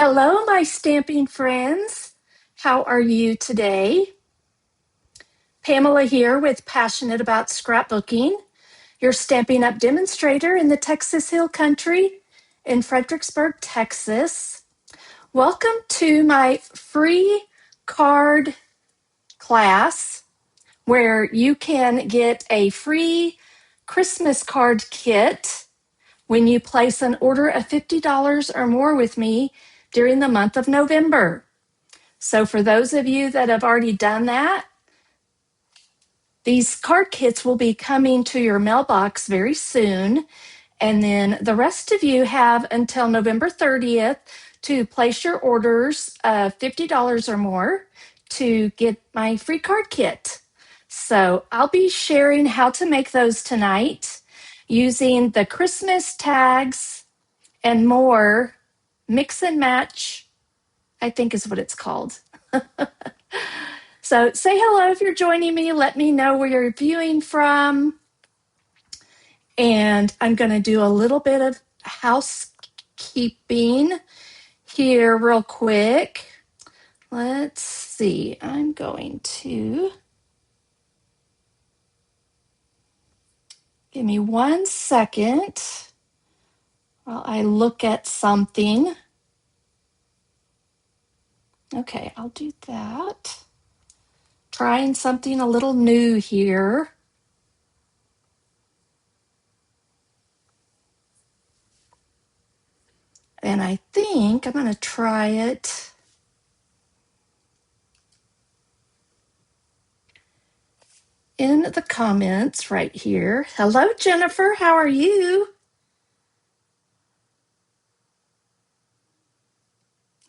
Hello, my stamping friends. How are you today? Pamela here with Passionate About Scrapbooking, your Stampin' Up! Demonstrator in the Texas Hill Country in Fredericksburg, Texas. Welcome to my free card class where you can get a free Christmas card kit when you place an order of $50 or more with me during the month of November. So for those of you that have already done that, these card kits will be coming to your mailbox very soon. And then the rest of you have until November 30th to place your orders of $50 or more to get my free card kit. So I'll be sharing how to make those tonight using the Christmas tags and more mix and match, I think is what it's called. So say hello if you're joining me. Let me know where you're viewing from. And I'm going to do a little bit of housekeeping here real quick. Let's see. I'm going to give me 1 second while I look at something. Okay, I'll do that. Trying something a little new here. And I think I'm going to try it in the comments right here. Hello, Jennifer. How are you?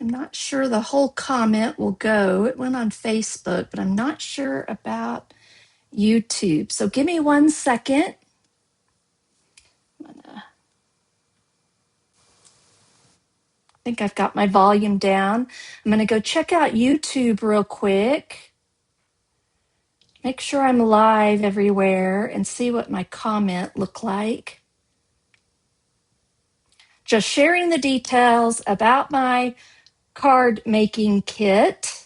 I'm not sure the whole comment will go. It went on Facebook, but I'm not sure about YouTube. So give me 1 second. I think I've got my volume down. I'm going to go check out YouTube real quick. Make sure I'm live everywhere and see what my comment looked like. Just sharing the details about my card making kit.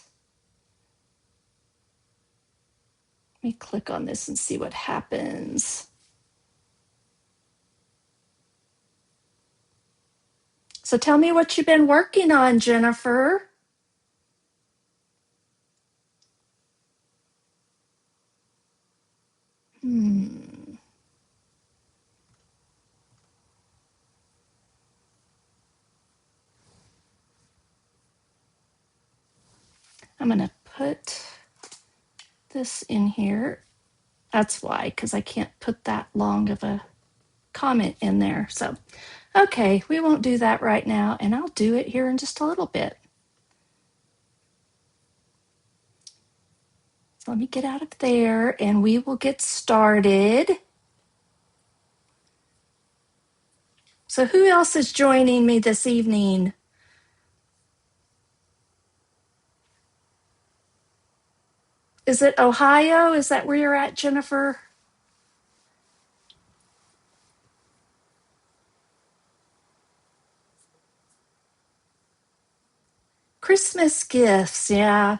Let me click on this and see what happens. So tell me what you've been working on, Jennifer. I'm going to put this in here. That's why, because I can't put that long of a comment in there. So, okay, we won't do that right now, and I'll do it here in just a little bit. So let me get out of there, and we will get started. So who else is joining me this evening? Is it Ohio? Is that where you're at, Jennifer? Christmas gifts, yeah.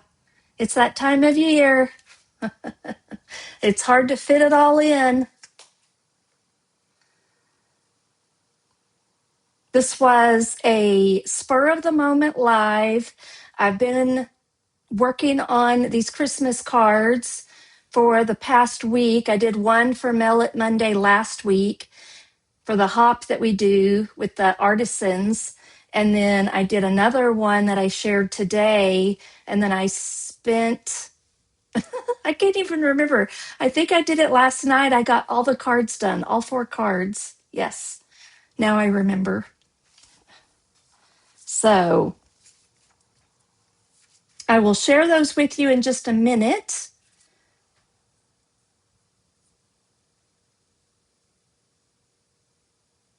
It's that time of year. It's hard to fit it all in. This was a spur of the moment live. I've been working on these Christmas cards for the past week. I did one for Mail It Monday last week for the hop that we do with the artisans. And then I did another one that I shared today. And then I spent, I can't even remember. I think I did it last night. I got all the cards done, all 4 cards. Yes, now I remember. So I will share those with you in just a minute.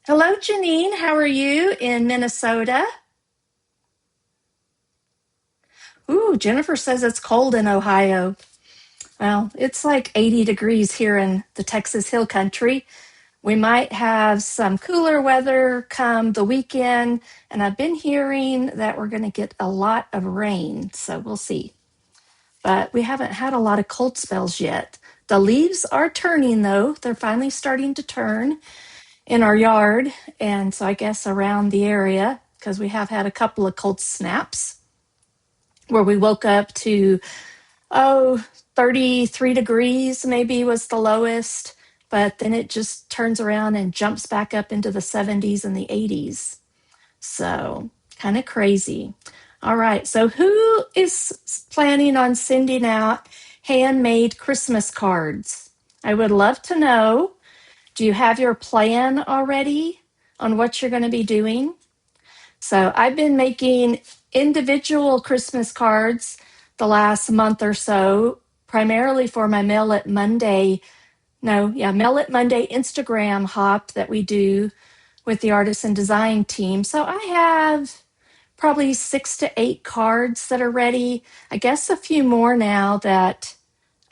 Hello, Janine. How are you in Minnesota? Ooh, Jennifer says it's cold in Ohio. Well, it's like 80 degrees here in the Texas Hill Country. We might have some cooler weather come the weekend, and I've been hearing that we're going to get a lot of rain, so we'll see. But we haven't had a lot of cold spells yet. The leaves are turning, though. They're finally starting to turn in our yard, and so I guess around the area, because we have had a couple of cold snaps where we woke up to, 33 degrees maybe was the lowest, but then it just turns around and jumps back up into the 70s and the 80s. So kind of crazy. All right, so who is planning on sending out handmade Christmas cards? I would love to know. Do you have your plan already on what you're going to be doing? So I've been making individual Christmas cards the last month or so, primarily for my Mail It Monday. Mail It Monday Instagram hop that we do with the artisan design team. So I have probably 6 to 8 cards that are ready. I guess a few more now that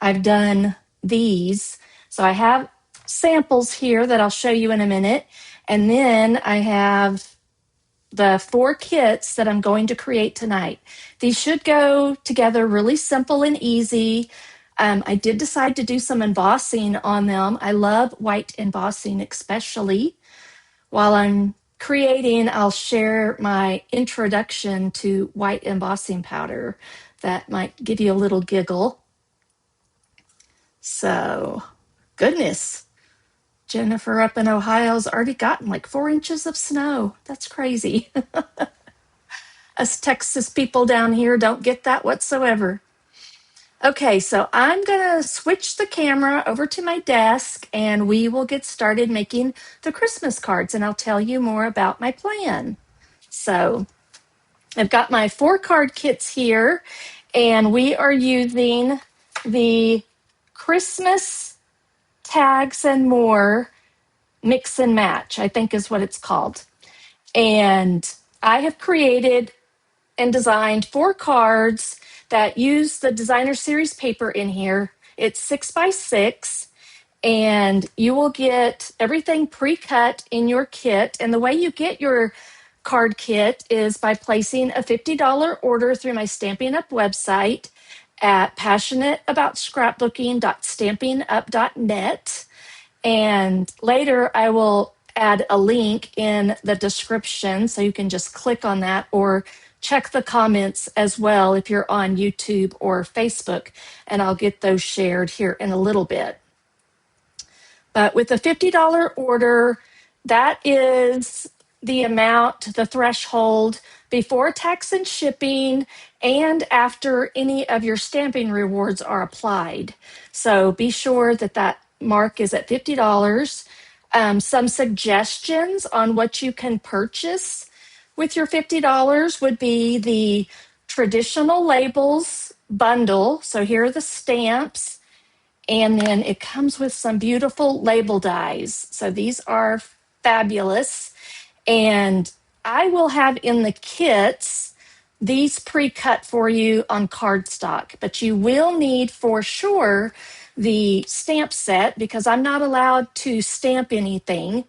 I've done these. So I have samples here that I'll show you in a minute. And then I have the 4 kits that I'm going to create tonight. These should go together really simple and easy. I did decide to do some embossing on them. I love white embossing, especially. While I'm creating, I'll share my introduction to white embossing powder that might give you a little giggle. So, goodness, Jennifer up in Ohio's already gotten like 4 inches of snow. That's crazy. Us Texas people down here don't get that whatsoever. Okay, so I'm going to switch the camera over to my desk and we will get started making the Christmas cards, and I'll tell you more about my plan. So I've got my 4 card kits here, and we are using the Christmas Tags and More Mix and Match, I think is what it's called. And I have created and designed 4 cards that use the designer series paper in here. It's 6x6, and you will get everything pre-cut in your kit. And the way you get your card kit is by placing a $50 order through my Stampin' Up website at passionateaboutscrapbooking.stampinup.net. And later I will add a link in the description so you can just click on that, or check the comments as well if you're on YouTube or Facebook, and I'll get those shared here in a little bit. But with a $50 order, that is the amount, the threshold before tax and shipping and after any of your stamping rewards are applied. So be sure that that mark is at $50. Some suggestions on what you can purchase with your $50 would be the traditional labels bundle. So here are the stamps. And then it comes with some beautiful label dies. So these are fabulous. And I will have in the kits these pre-cut for you on cardstock. But you will need for sure the stamp set, because I'm not allowed to stamp anything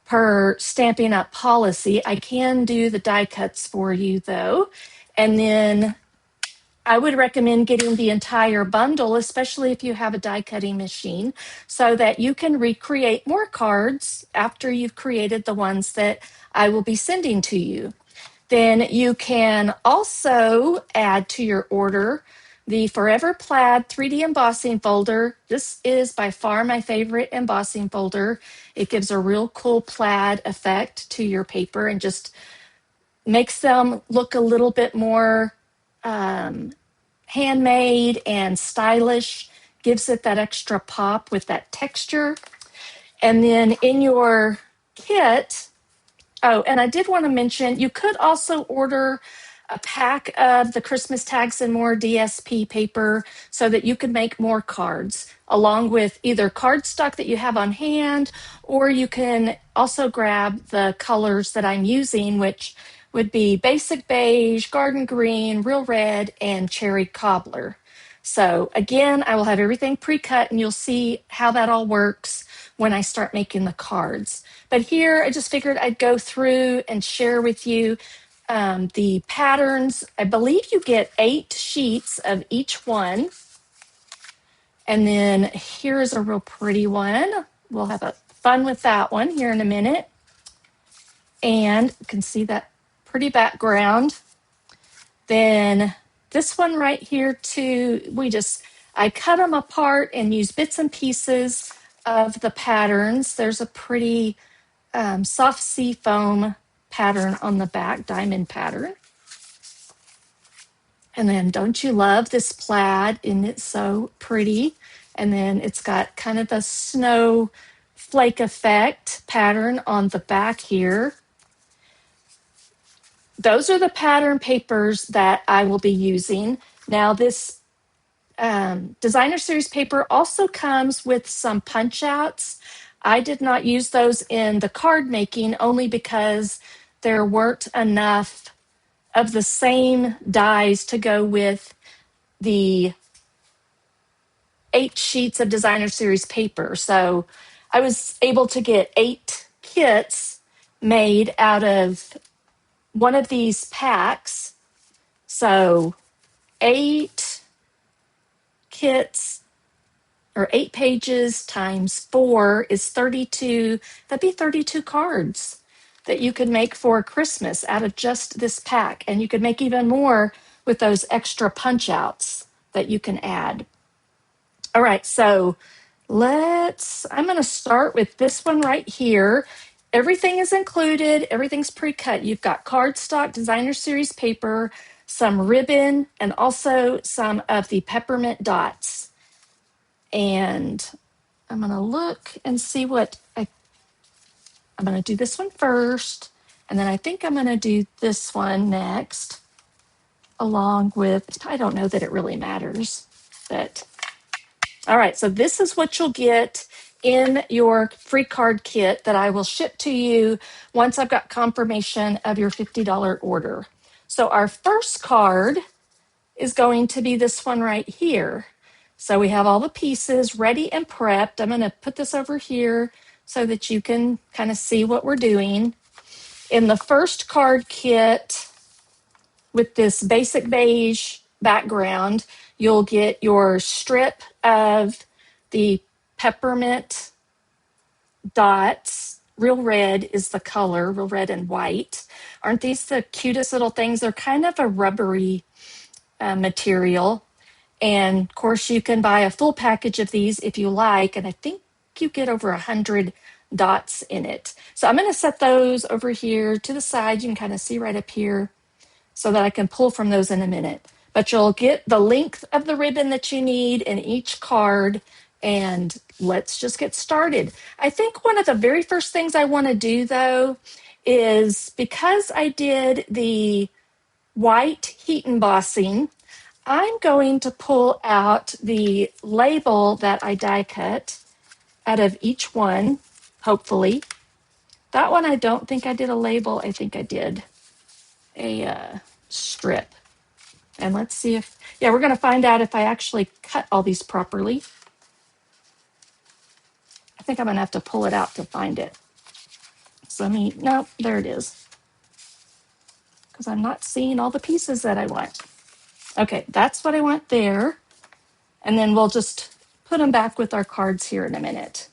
per Stampin' Up policy. I can do the die cuts for you though. And then I would recommend getting the entire bundle, especially if you have a die cutting machine, so that you can recreate more cards after you've created the ones that I will be sending to you. Then you can also add to your order the Forever Plaid 3D embossing folder. This is by far my favorite embossing folder. It gives a real cool plaid effect to your paper and just makes them look a little bit more handmade and stylish, gives it that extra pop with that texture. And then in your kit, and I did want to mention, you could also order a pack of the Christmas Tags and More DSP paper so that you can make more cards, along with either cardstock that you have on hand, or you can also grab the colors that I'm using, which would be basic beige, garden green, real red, and cherry cobbler. So again, I will have everything pre-cut and you'll see how that all works when I start making the cards. But here I just figured I'd go through and share with you the patterns. I believe you get 8 sheets of each one. And then here's a real pretty one. We'll have fun with that one here in a minute. And you can see that pretty background. Then this one right here too, I cut them apart and use bits and pieces of the patterns. There's a pretty soft sea foam pattern on the back, diamond pattern. And then don't you love this plaid? Isn't it so pretty? And then it's got kind of a snow flake effect pattern on the back here. Those are the pattern papers that I will be using. Now this designer series paper also comes with some punch outs. I did not use those in the card making only because there weren't enough of the same dies to go with the 8 sheets of designer series paper. So I was able to get 8 kits made out of one of these packs. So 8 kits or 8 pages times 4 is 32. That'd be 32 cards that you could make for Christmas out of just this pack. And you could make even more with those extra punch outs that you can add. All right, so I'm going to start with this one right here. Everything is included. Everything's pre-cut. You've got cardstock designer series paper, some ribbon, and also some of the peppermint dots. And I'm going to look and see I'm going to do this one first, and then I think I'm going to do this one next, along with, I don't know that it really matters, but all right, so this is what you'll get in your free card kit that I will ship to you once I've got confirmation of your $50 order. So our first card is going to be this one right here. So we have all the pieces ready and prepped. I'm going to put this over here so that you can kind of see what we're doing. In the first card kit, with this basic beige background, you'll get your strip of the peppermint dots. Real red is the color, real red and white. Aren't these the cutest little things? They're kind of a rubbery material. And of course, you can buy a full package of these if you like. And I think you get over 100 dots in it. So I'm going to set those over here to the side. You can kind of see right up here, so that I can pull from those in a minute. But you'll get the length of the ribbon that you need in each card, and let's just get started. I think one of the very first things I want to do, though, is because I did the white heat embossing, I'm going to pull out the label that I die cut out of each one, hopefully. That one, I don't think I did a label. I think I did a strip. And let's see if, yeah, we're going to find out if I actually cut all these properly. I think I'm going to have to pull it out to find it. So no, there it is. Because I'm not seeing all the pieces that I want. Okay, that's what I want there. And then we'll just put them back with our cards here in a minute.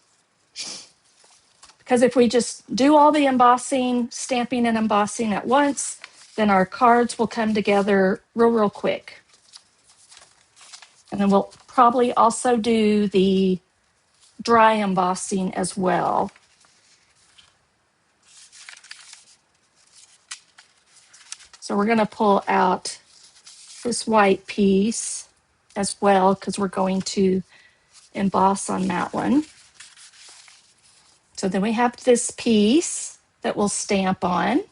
Because if we just do all the embossing, stamping and embossing at once, then our cards will come together real quick. And then we'll probably also do the dry embossing as well. So we're going to pull out this white piece as well because we're going to emboss on that one. So then we have this piece that we'll stamp on.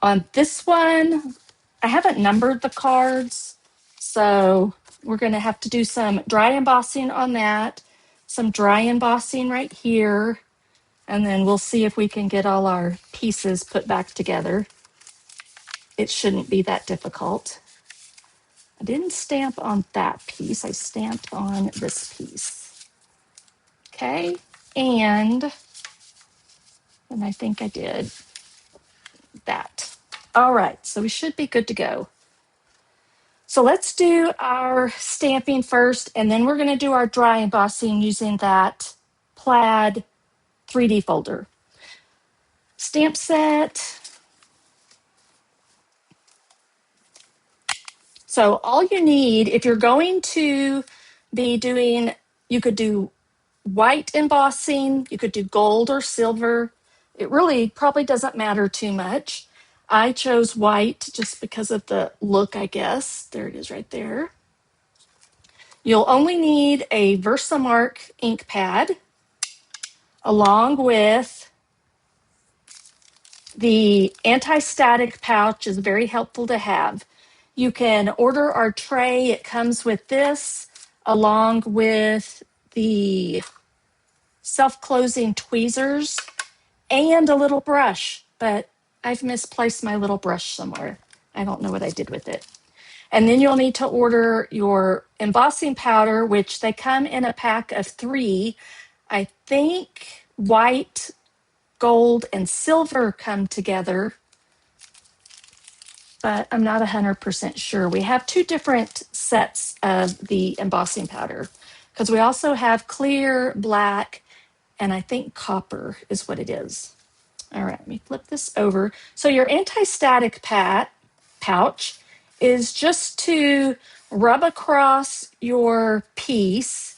On this one, I haven't numbered the cards, so we're going to have to do some dry embossing on that, some dry embossing right here, and then we'll see if we can get all our pieces put back together. it shouldn't be that difficult. I didn't stamp on that piece. I stamped on this piece. Okay, and I think I did that. All right, so we should be good to go. So let's do our stamping first, and then we're going to do our dry embossing using that Plaid 3D folder. Stamp set. So all you need, if you're going to be doing, you could do white embossing, you could do gold or silver. It really probably doesn't matter too much. I chose white just because of the look, I guess. There it is right there. You'll only need a Versamark ink pad along with the anti-static pouch is very helpful to have. You can order our tray. It comes with this along with the self-closing tweezers and a little brush, but I've misplaced my little brush somewhere. I don't know what I did with it. And then you'll need to order your embossing powder, which they come in a pack of 3. I think white, gold, and silver come together, but I'm not 100% sure. We have 2 different sets of the embossing powder because we also have clear, black, and I think copper is what it is. All right, let me flip this over. So your anti-static pouch is just to rub across your piece,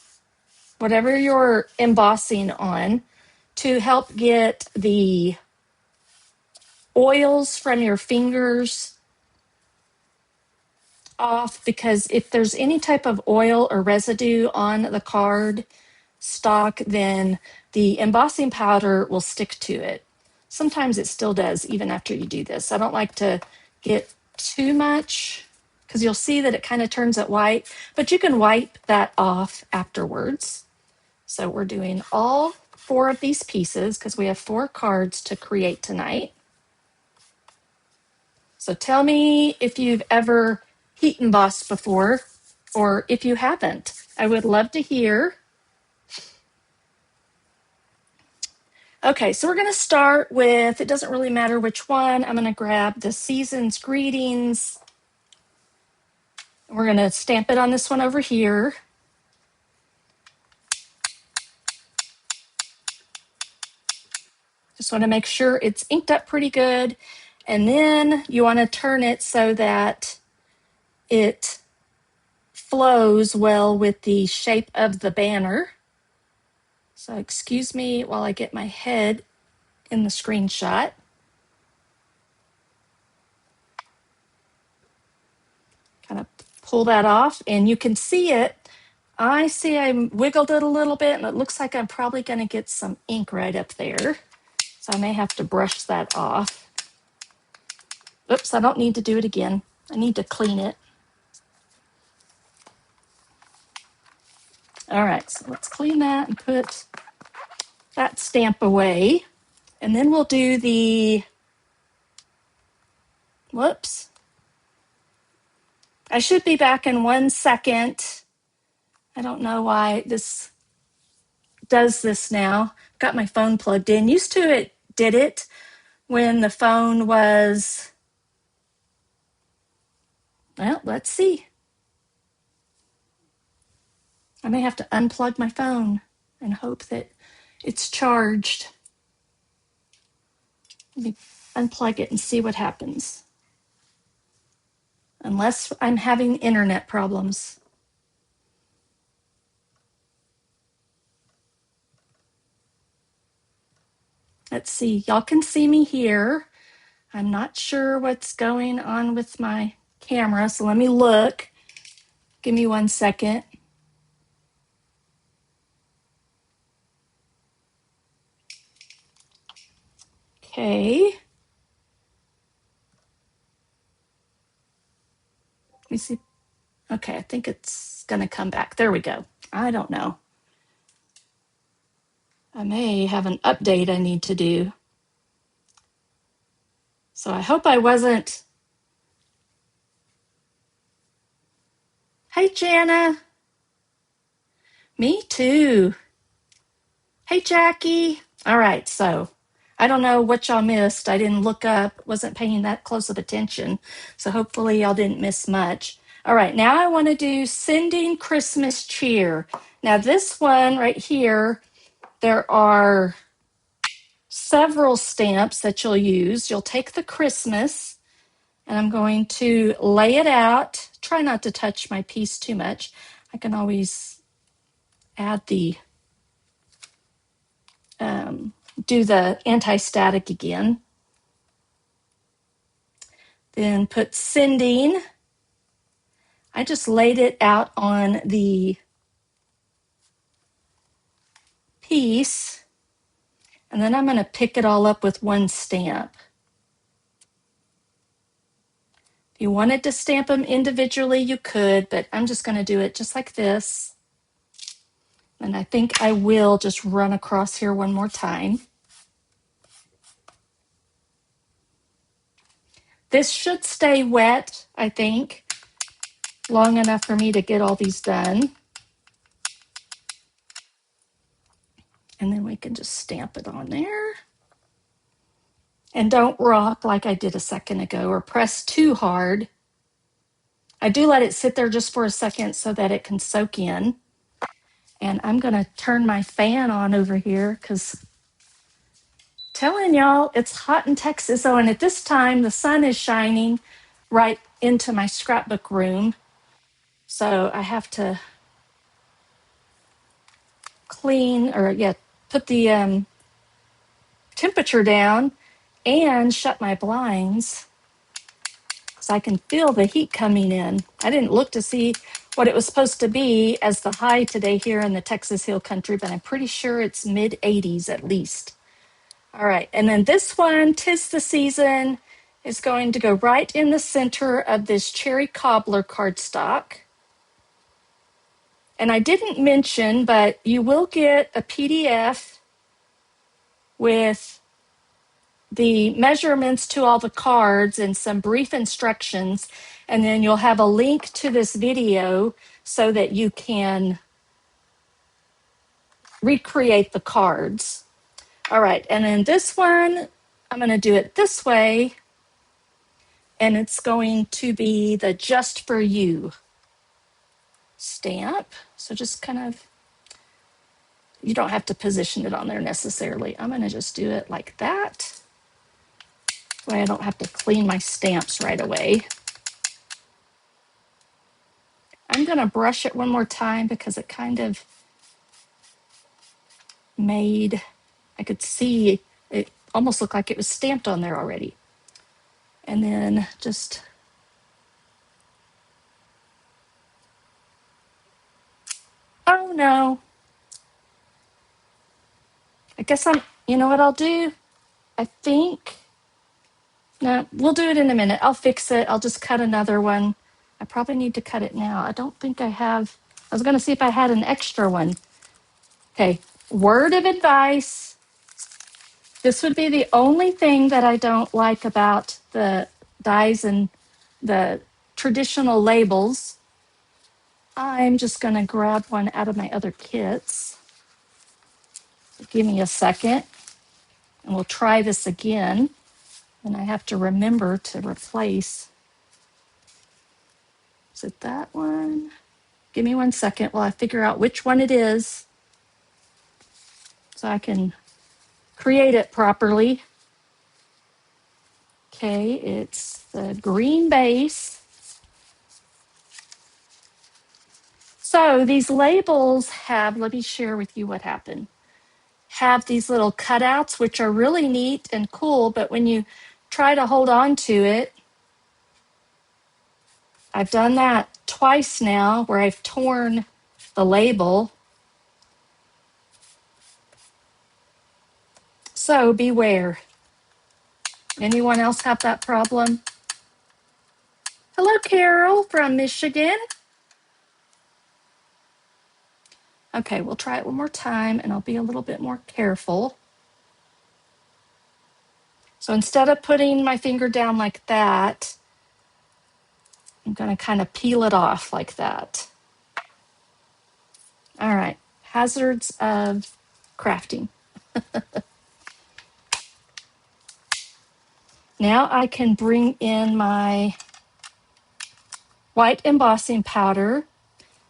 whatever you're embossing on, to help get the oils from your fingers off, because if there's any type of oil or residue on the card stock, then the embossing powder will stick to it. Sometimes it still does even after you do this. I don't like to get too much because you'll see that it kind of turns it white, but you can wipe that off afterwards. So we're doing all 4 of these pieces because we have 4 cards to create tonight. So tell me if you've ever heat embossed before, or if you haven't. I would love to hear. Okay, so we're going to start with, it doesn't really matter which one. I'm going to grab the Season's Greetings. We're going to stamp it on this one over here. Just want to make sure it's inked up pretty good. And then you want to turn it so that it flows well with the shape of the banner. So excuse me while I get my head in the screenshot. Kind of pull that off and you can see it. I see I wiggled it a little bit and it looks like I'm probably going to get some ink right up there. So I may have to brush that off. Oops, I don't need to do it again. I need to clean it. All right, so let's clean that and put that stamp away. And then we'll do the, whoops. I should be back in 1 second. I don't know why this does this now. Got my phone plugged in. Used to it did it when the phone was, well, let's see. I may have to unplug my phone and hope that it's charged. Let me unplug it and see what happens. Unless I'm having internet problems. Let's see, y'all can see me here. I'm not sure what's going on with my camera, so let me look. Give me 1 second. Okay. Let me see. Okay, I think it's gonna come back. There we go. I don't know. I may have an update I need to do. So I hope I wasn't Hey, Jana. Me too. Hey, Jackie. All right, so I don't know what y'all missed. I didn't look up, wasn't paying that close of attention. So hopefully y'all didn't miss much. All right, now I want to do Sending Christmas Cheer. Now, this one right here, there are several stamps that you'll use. You'll take the Christmas, and I'm going to lay it out. Try not to touch my piece too much. I can always add the do the anti-static again. Then put Sending. I just laid it out on the piece, and then I'm going to pick it all up with one stamp. If you wanted to stamp them individually, you could, but I'm just going to do it just like this. And I think I will just run across here one more time. This should stay wet, I think, long enough for me to get all these done. And then we can just stamp it on there. And don't rock like I did a second ago or press too hard. I do let it sit there just for a second so that it can soak in. And I'm going to turn my fan on over here because telling y'all it's hot in Texas. Oh, and at this time the sun is shining right into my scrapbook room. So I have to put the temperature down and shut my blinds so I can feel the heat coming in. I didn't look to see what it was supposed to be as the high today here in the Texas Hill Country, but I'm pretty sure it's mid 80s at least. All right, and then this one, 'Tis the Season, is going to go right in the center of this cherry cobbler cardstock. And I didn't mention, but you will get a PDF with the measurements to all the cards and some brief instructions. And then you'll have a link to this video so that you can recreate the cards. All right, and then this one, I'm going to do it this way. And it's going to be the Just for You stamp. So just kind of, you don't have to position it on there necessarily. I'm going to just do it like that. That way I don't have to clean my stamps right away. I'm going to brush it one more time because it kind of made, I could see it almost looked like it was stamped on there already. And then just, oh no. I guess you know what I'll do? I think, no, we'll do it in a minute. I'll fix it. I'll just cut another one. I probably need to cut it now. I don't think I have, I was going to see if I had an extra one. Okay, word of advice. This would be the only thing that I don't like about the dies and the traditional labels. I'm just going to grab one out of my other kits. So give me a second, and we'll try this again. And I have to remember to replace. Is it that one? Give me 1 second while I figure out which one it is so I can create it properly. Okay, it's the green base. So these labels have, let me share with you what happened, have these little cutouts, which are really neat and cool, but when you try to hold on to it, I've done that twice now where I've torn the label. So beware. Anyone else have that problem? Hello, Carol from Michigan. Okay, we'll try it one more time and I'll be a little bit more careful. So instead of putting my finger down like that, I'm going to kind of peel it off like that. All right, hazards of crafting. Now I can bring in my white embossing powder.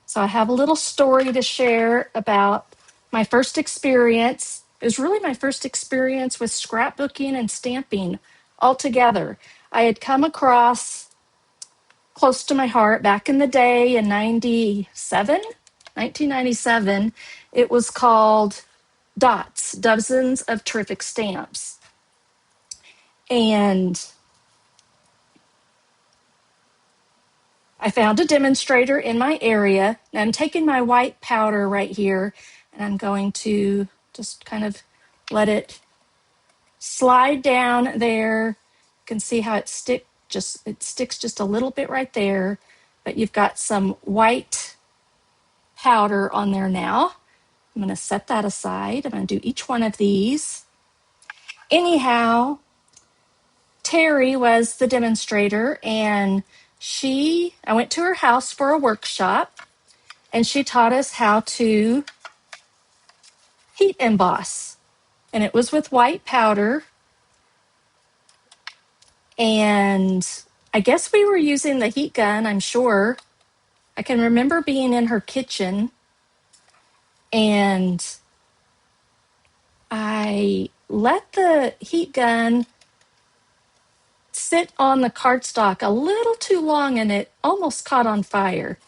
So I have a little story to share about my first experience. It was really my first experience with scrapbooking and stamping altogether. I had come across, close to my heart, back in the day in 1997, it was called Dots, Dozens of Terrific Stamps. And I found a demonstrator in my area. And I'm taking my white powder right here, and I'm going to just kind of let it slide down there. You can see how it sticks just a little bit right there, but you've got some white powder on there now. I'm going to set that aside. I'm going to do each one of these. Anyhow, Terry was the demonstrator, and I went to her house for a workshop, and she taught us how to heat emboss. And it was with white powder. And I guess we were using the heat gun, I'm sure. I can remember being in her kitchen, and I let the heat gun sit on the cardstock a little too long, and it almost caught on fire.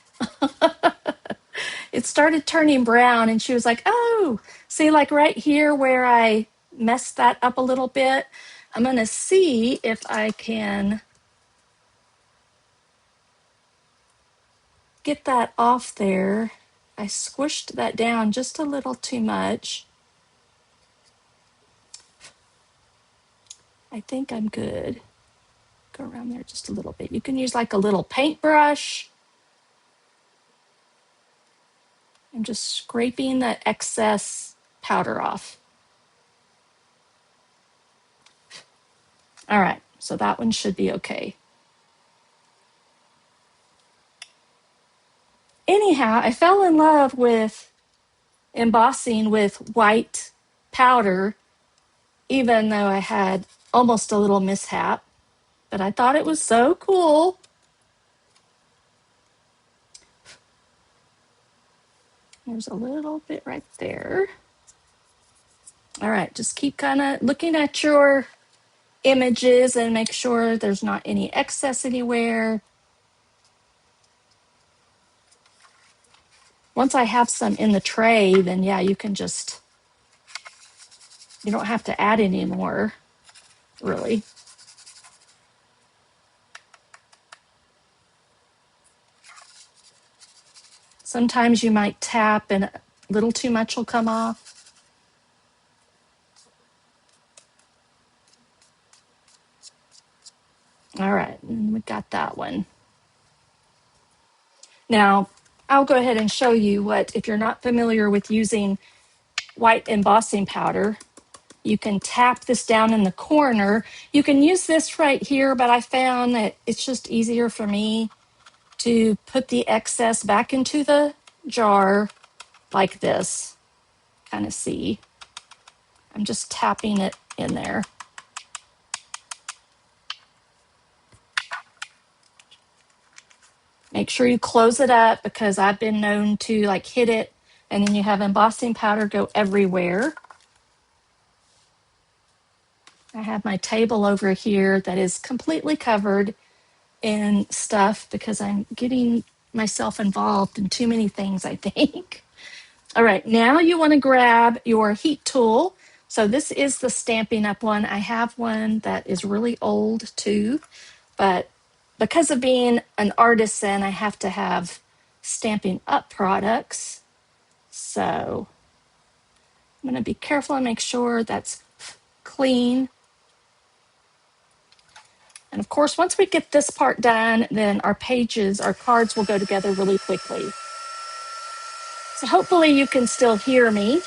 It started turning brown, and she was like, oh, see, like right here where I messed that up a little bit. I'm going to see if I can get that off there. I squished that down just a little too much. I think I'm good. Go around there just a little bit. You can use like a little paintbrush. I'm just scraping the excess powder off. All right, so that one should be okay. Anyhow, I fell in love with embossing with white powder, even though I had almost a little mishap, but I thought it was so cool. There's a little bit right there. All right, just keep kind of looking at your images and make sure there's not any excess anywhere. Once I have some in the tray, then yeah, you don't have to add any more, really. Sometimes you might tap and a little too much will come off. All right, and we got that one. Now, I'll go ahead and show you if you're not familiar with using white embossing powder, you can tap this down in the corner. You can use this right here, but I found that it's just easier for me to put the excess back into the jar like this. Kind of see. I'm just tapping it in there. Make sure you close it up, because I've been known to like hit it and then you have embossing powder go everywhere. I have my table over here that is completely covered in stuff because I'm getting myself involved in too many things, I think. All right, now you want to grab your heat tool. So this is the Stampin' Up one. I have one that is really old too, but because of being an artisan, I have to have Stampin' Up products. So I'm going to be careful and make sure that's clean. And of course, once we get this part done, then our cards will go together really quickly. So hopefully you can still hear me.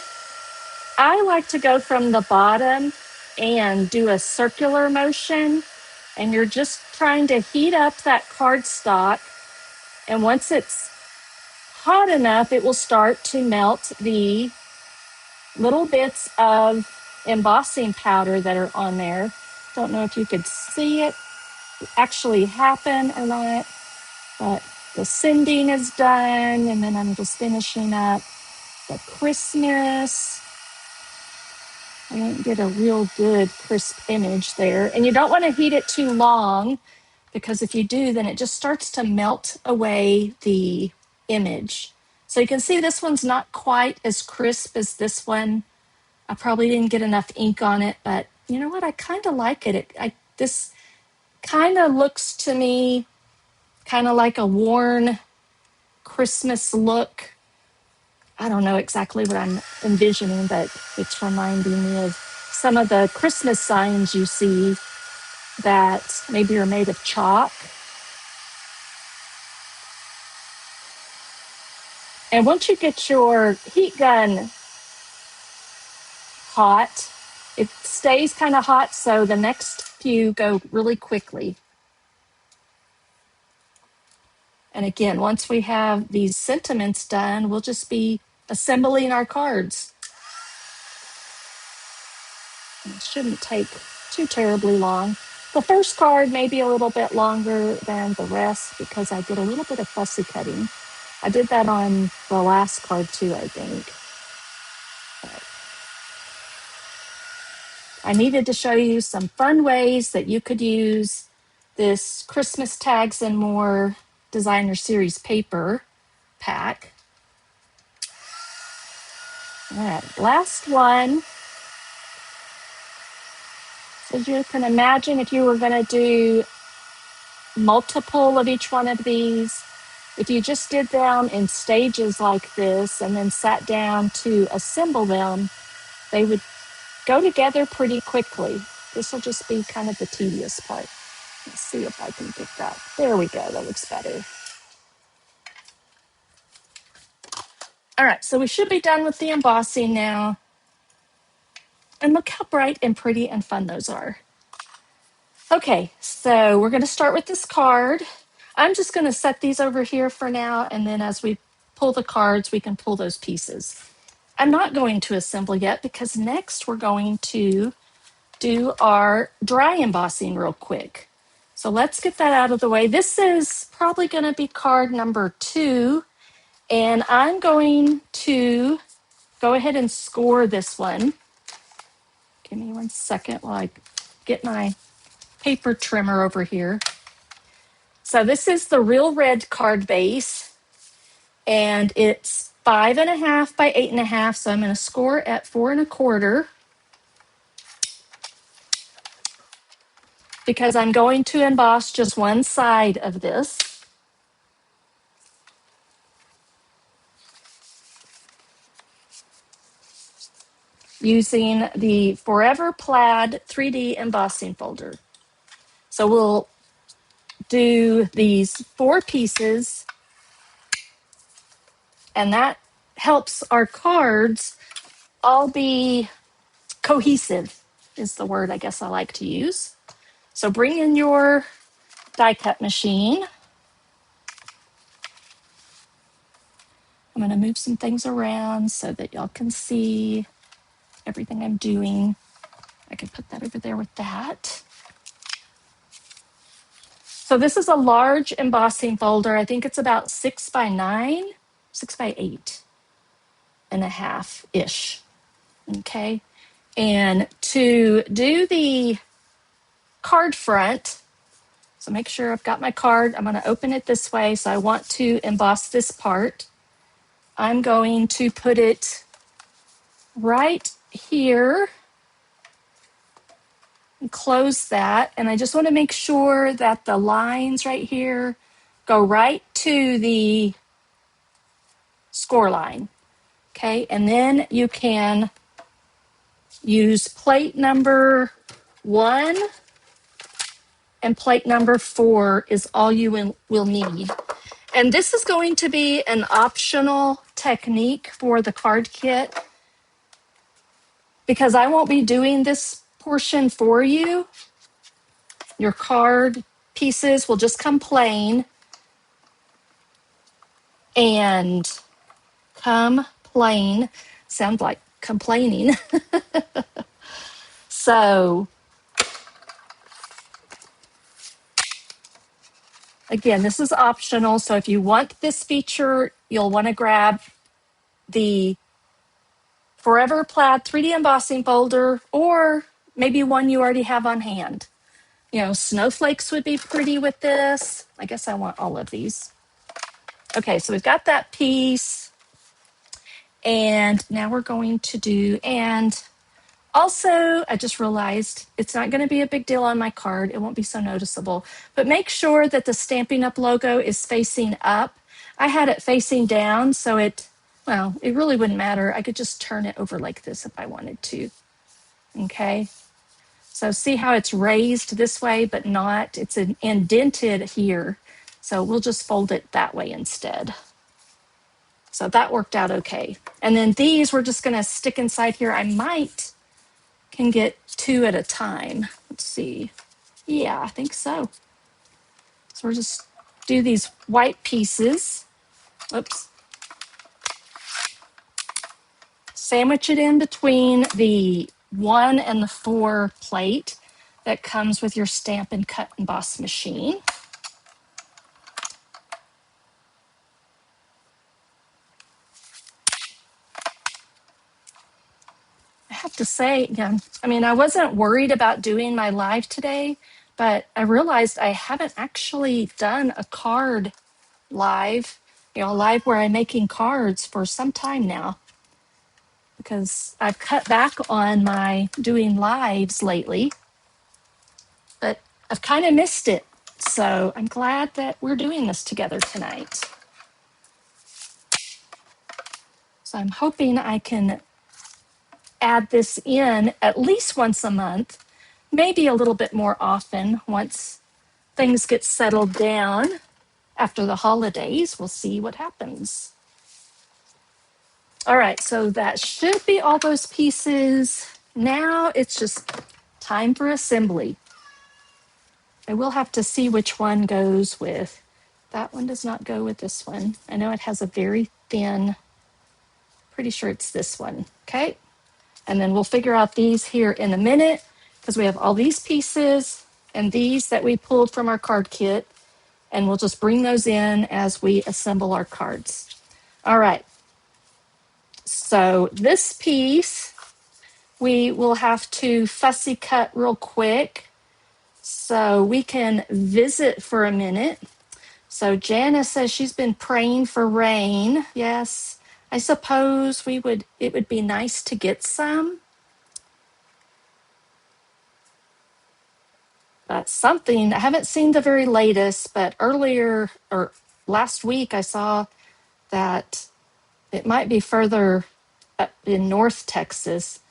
I like to go from the bottom and do a circular motion And you're just trying to heat up that cardstock. And once it's hot enough, it will start to melt the little bits of embossing powder that are on there. Don't know if you could see it actually happen or not, but the sending is done. And then I'm just finishing up the Christmas. I didn't get a real good crisp image there. And you don't want to heat it too long, because if you do, then it just starts to melt away the image. So you can see this one's not quite as crisp as this one. I probably didn't get enough ink on it, but you know what? I kind of like it. This kind of looks to me kind of like a worn Christmas look. I don't know exactly what I'm envisioning, but it's reminding me of some of the Christmas signs you see that maybe are made of chalk. And once you get your heat gun hot, it stays kind of hot, so the next few go really quickly. And again, once we have these sentiments done, we'll just be assembling our cards. It shouldn't take too terribly long. The first card may be a little bit longer than the rest because I did a little bit of fussy cutting. I did that on the last card too, I think. But I needed to show you some fun ways that you could use this Christmas Tags and More Designer Series paper pack. All right, last one. So you can imagine if you were going to do multiple of each one of these, if you just did them in stages like this and then sat down to assemble them, they would go together pretty quickly. This will just be kind of the tedious part. Let's see if I can get that. There we go. That looks better. All right, so we should be done with the embossing now. And look how bright and pretty and fun those are. Okay, so we're going to start with this card. I'm just going to set these over here for now, and then as we pull the cards, we can pull those pieces. I'm not going to assemble yet because next we're going to do our dry embossing real quick. So let's get that out of the way. This is probably going to be card number 2, and I'm going to go ahead and score this one. Give me 1 second while I get my paper trimmer over here. So this is the Real Red card base, and it's 5.5 by 8.5. So I'm going to score at 4.25 because I'm going to emboss just one side of this. Using the Forever Plaid 3D embossing folder. So we'll do these 4 pieces, and that helps our cards all be cohesive, is the word I guess I like to use. So bring in your die cut machine. I'm going to move some things around so that y'all can see everything I'm doing. I can put that over there with that. So this is a large embossing folder. I think it's about 6 by 9, 6 by 8.5-ish. Okay. And to do the card front, so make sure I've got my card. I'm going to open it this way. So I want to emboss this part. I'm going to put it right here and close that. And I just want to make sure that the lines right here go right to the score line. Okay, and then you can use plate number 1 and plate number 4 is all you will need. And this is going to be an optional technique for the card kit because I won't be doing this portion for you. Your card pieces will just come plain and come plain. Sounds like complaining. So again, this is optional. So if you want this feature, you'll want to grab the Forever Plaid 3D embossing folder, or maybe one you already have on hand. You know, snowflakes would be pretty with this. I guess I want all of these. Okay, so we've got that piece. And now we're going to do, and also, I just realized it's not going to be a big deal on my card. It won't be so noticeable. But make sure that the Stampin' Up! Logo is facing up. I had it facing down, so it really wouldn't matter. I could just turn it over like this if I wanted to. Okay. So see how it's raised this way, but not, it's indented here. So we'll just fold it that way instead. So that worked out okay. And then these we're just going to stick inside here. I can get 2 at a time. Let's see. Yeah, I think so. So we'll just do these white pieces. Oops. Sandwich it in between the 1 and the 4 plate that comes with your Stampin' Cut Emboss machine. I have to say, I wasn't worried about doing my live today, but I realized I haven't actually done a card live, live where I'm making cards for some time now, because I've cut back on my doing lives lately, but I've kind of missed it. So I'm glad that we're doing this together tonight. So I'm hoping I can add this in at least once a month, maybe a little bit more often once things get settled down after the holidays. We'll see what happens. All right, so that should be all those pieces. Now it's just time for assembly. I will have to see which one goes with. That one does not go with this one. I know it has a very thin, pretty sure it's this one. Okay, and then we'll figure out these here in a minute, because we have all these pieces and these that we pulled from our card kit, and we'll just bring those in as we assemble our cards. All right, so this piece we will have to fussy cut real quick so we can visit for a minute. So Janice says she's been praying for rain. Yes, I suppose it would be nice to get some. But something, I haven't seen the very latest, but earlier or last week I saw that it might be further up in North Texas.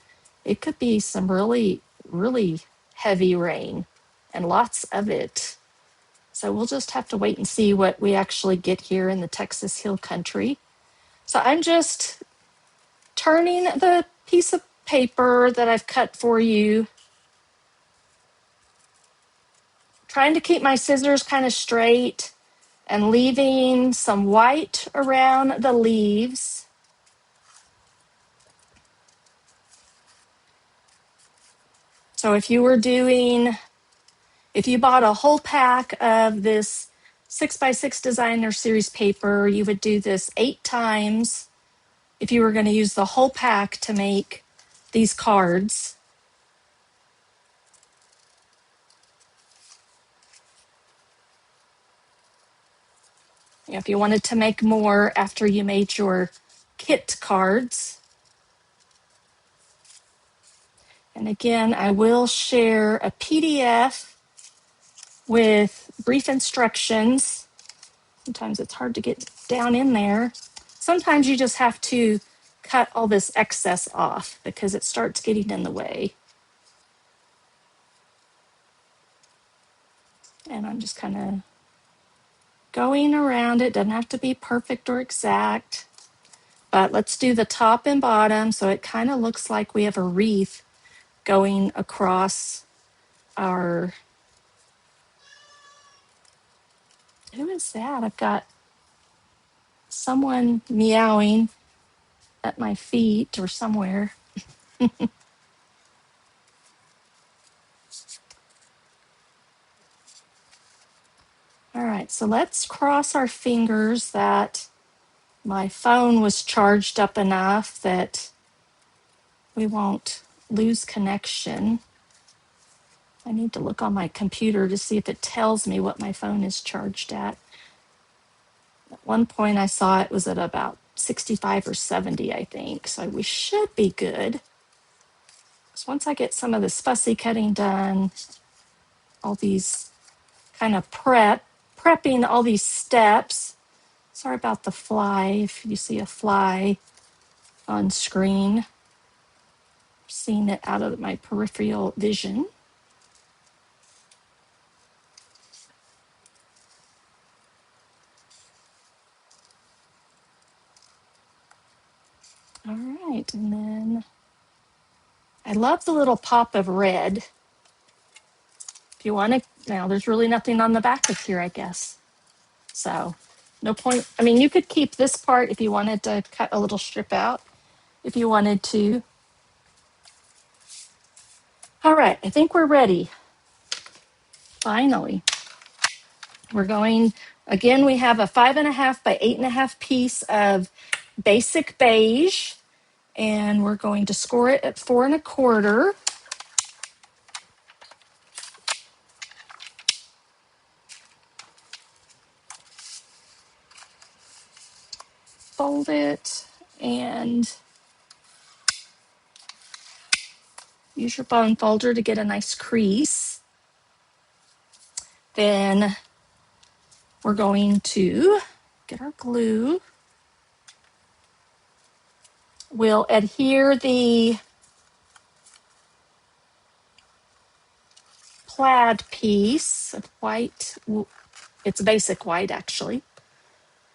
It could be some really, really heavy rain and lots of it. So we'll just have to wait and see what we actually get here in the Texas Hill Country. So I'm just turning the piece of paper that I've cut for you, trying to keep my scissors kind of straight and leaving some white around the leaves. So if you bought a whole pack of this 6x6 Designer Series paper, you would do this 8 times if you were going to use the whole pack to make these cards. If you wanted to make more after you made your kit cards. And again, I will share a PDF with brief instructions. Sometimes it's hard to get down in there. Sometimes you just have to cut all this excess off because it starts getting in the way. And I'm just kind of going around it. Doesn't have to be perfect or exact. But let's do the top and bottom so it kind of looks like we have a wreath going across our Who is that? I've got someone meowing at my feet or somewhere. All right, so let's cross our fingers that my phone was charged up enough that we won't lose connection. I need to look on my computer to see if it tells me what my phone is charged at. At one point I saw it was at about 65 or 70, I think. So we should be good. So once I get some of this fussy cutting done, all these kind of prepping all these steps. Sorry about the fly, if you see a fly on screen. Seeing it out of my peripheral vision. All right, and then I love the little pop of red. If you want to, now there's really nothing on the back of here, I guess. So no point. I mean, you could keep this part if you wanted to cut a little strip out, if you wanted to. All right, I think we're ready. Finally. We're going, again, we have a 5.5 by 8.5 piece of basic beige, and we're going to score it at 4.25. Fold it and use your bone folder to get a nice crease. Then we're going to get our glue. We'll adhere the plaid piece of white. It's basic white, actually.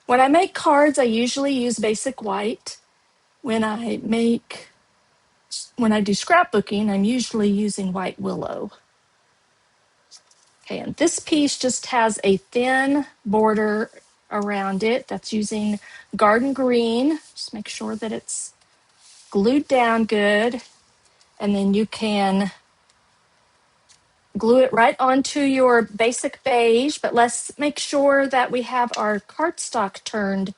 When I make cards, I usually use basic white. When I do scrapbooking, I'm usually using white willow. Okay, and this piece just has a thin border around it that's using garden green. Just make sure that it's glued down good, and then you can glue it right onto your basic beige, but let's make sure that we have our cardstock turned,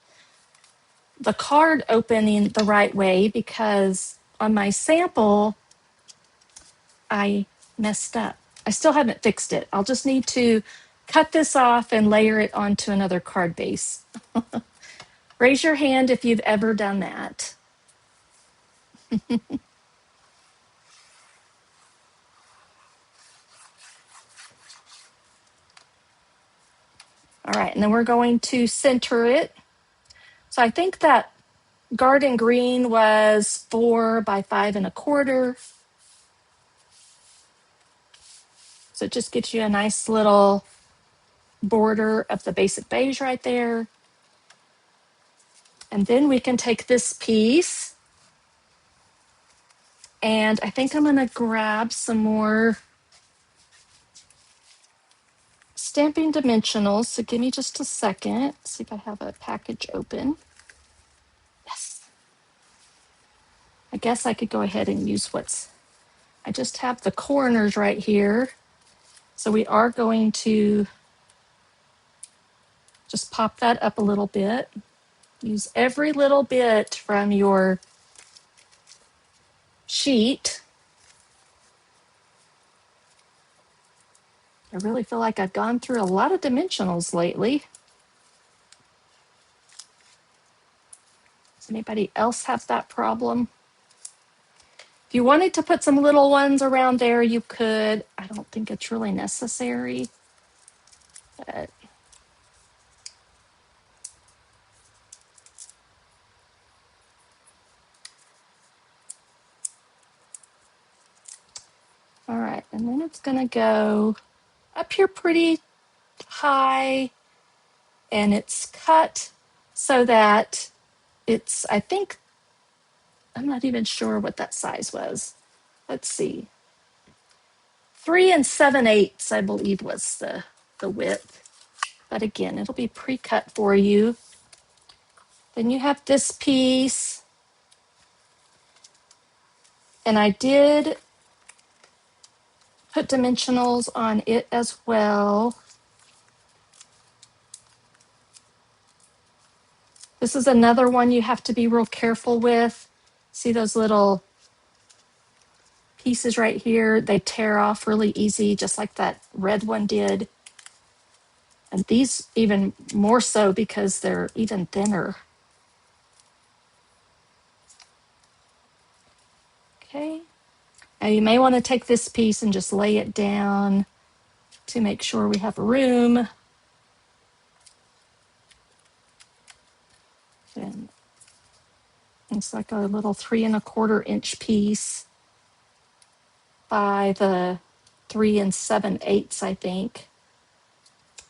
the card opening the right way, because on my sample, I messed up. I still haven't fixed it. I'll just need to cut this off and layer it onto another card base. Raise your hand if you've ever done that. All right, and then we're going to center it. So I think that garden green was 4 by 5.25. So it just gives you a nice little border of the basic beige right there. And then we can take this piece, and I think I'm going to grab some more stamping dimensionals. So give me just a second. See if I have a package open. Yes. I guess I could go ahead and use I just have the corners right here. So we are going to just pop that up a little bit. Use every little bit from your sheet. I really feel like I've gone through a lot of dimensionals lately. Does anybody else have that problem? If you wanted to put some little ones around there, you could. I don't think it's really necessary. But all right, and then it's going to go up here pretty high, and it's cut so that it's, I think, I'm not even sure what that size was. Let's see. 3 7/8, I believe, was the width. but again, it'll be pre-cut for you. Then you have this piece, and I did put dimensionals on it as well. This is another one you have to be real careful with. See those little pieces right here? They tear off really easy, just like that red one did. And these even more so because they're even thinner. Okay. Now you may want to take this piece and just lay it down to make sure we have room. And it's like a little 3 1/4 inch piece by the 3 7/8, I think.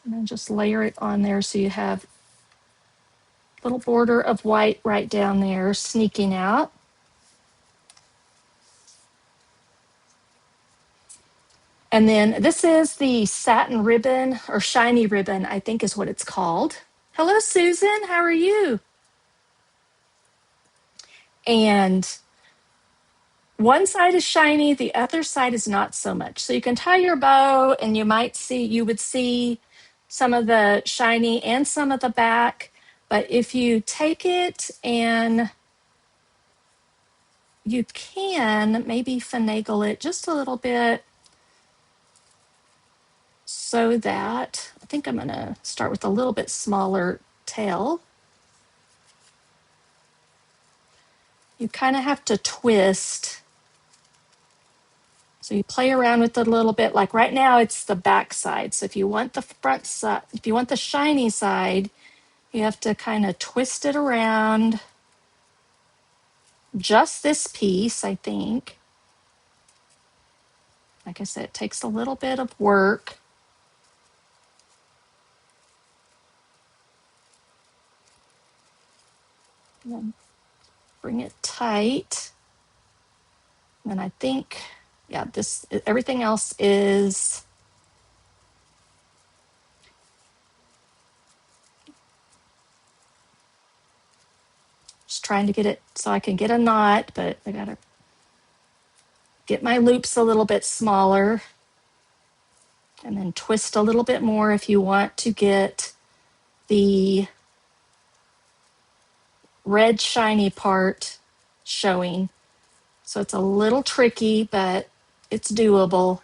And then just layer it on there so you have a little border of white right down there sneaking out. And then this is the satin ribbon, or shiny ribbon, I think is what it's called. Hello, Susan. How are you? And one side is shiny, the other side is not so much. So you can tie your bow and you would see some of the shiny and some of the back. But if you take it and you can maybe finagle it just a little bit so that, I think I'm gonna start with a little bit smaller tail. You kind of have to twist. So you play around with it a little bit. Like right now, it's the back side. So if you want the front side, if you want the shiny side, you have to kind of twist it around. Just this piece, I think. Like I said, it takes a little bit of work. And then bring it tight. And I think, yeah, everything else is just trying to get it so I can get a knot, but I gotta get my loops a little bit smaller and then twist a little bit more if you want to get the red shiny part showing. So it's a little tricky, but it's doable.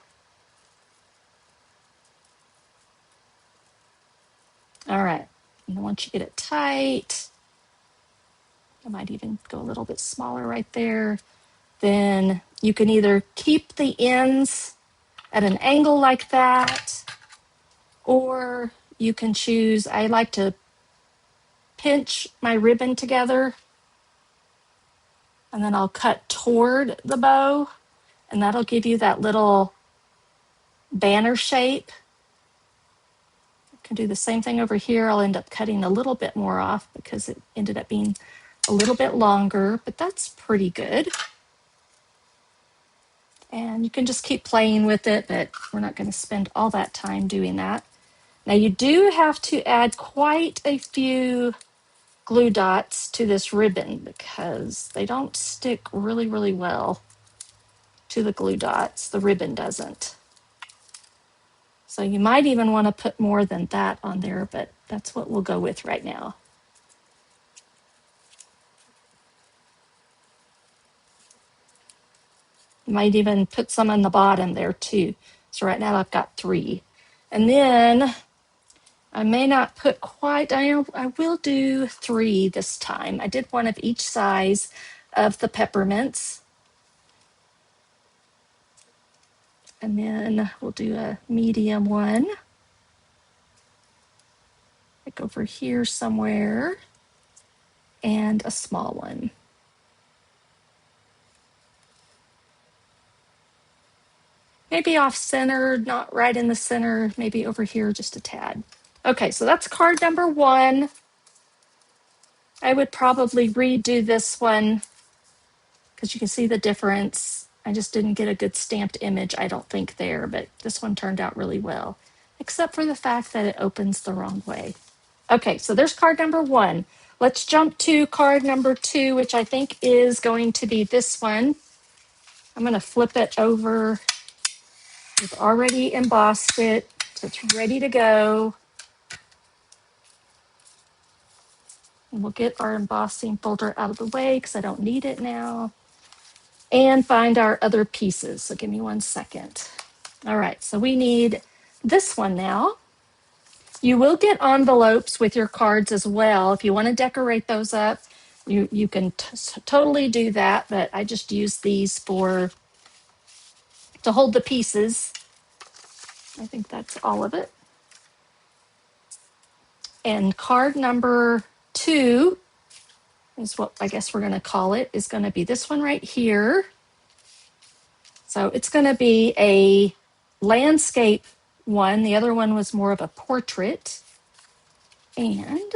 All right, and once you get it tight, I might even go a little bit smaller right there. Then you can either keep the ends at an angle like that, or you can choose, I like to pinch my ribbon together and then I'll cut toward the bow, and that'll give you that little banner shape. I can do the same thing over here. I'll end up cutting a little bit more off because it ended up being a little bit longer, but that's pretty good. And you can just keep playing with it, but we're not going to spend all that time doing that. Now you do have to add quite a few glue dots to this ribbon because they don't stick really, really well to the glue dots. The ribbon doesn't. So you might even want to put more than that on there, but that's what we'll go with right now. You might even put some on the bottom there too. So right now I've got 3. And then I may not put quite, I will do 3 this time. I did one of each size of the peppermints. And then we'll do a medium one. Like over here somewhere. And a small one. Maybe off center, not right in the center, maybe over here just a tad. Okay, so that's card number 1. I would probably redo this one because you can see the difference. I just didn't get a good stamped image, I don't think, there, but this one turned out really well. except for the fact that it opens the wrong way. Okay, so there's card number 1. Let's jump to card number 2, which I think is going to be this one. I'm going to flip it over. We've already embossed it, so it's ready to go. And we'll get our embossing folder out of the way because I don't need it now. And find our other pieces. So give me 1 second. All right, so we need this one now. You will get envelopes with your cards as well. If you want to decorate those up, you can totally do that, but I just use these to hold the pieces. I think that's all of it. And card number 2 is what I guess we're going to call it, is going to be this one right here. So it's going to be a landscape one. The other one was more of a portrait. And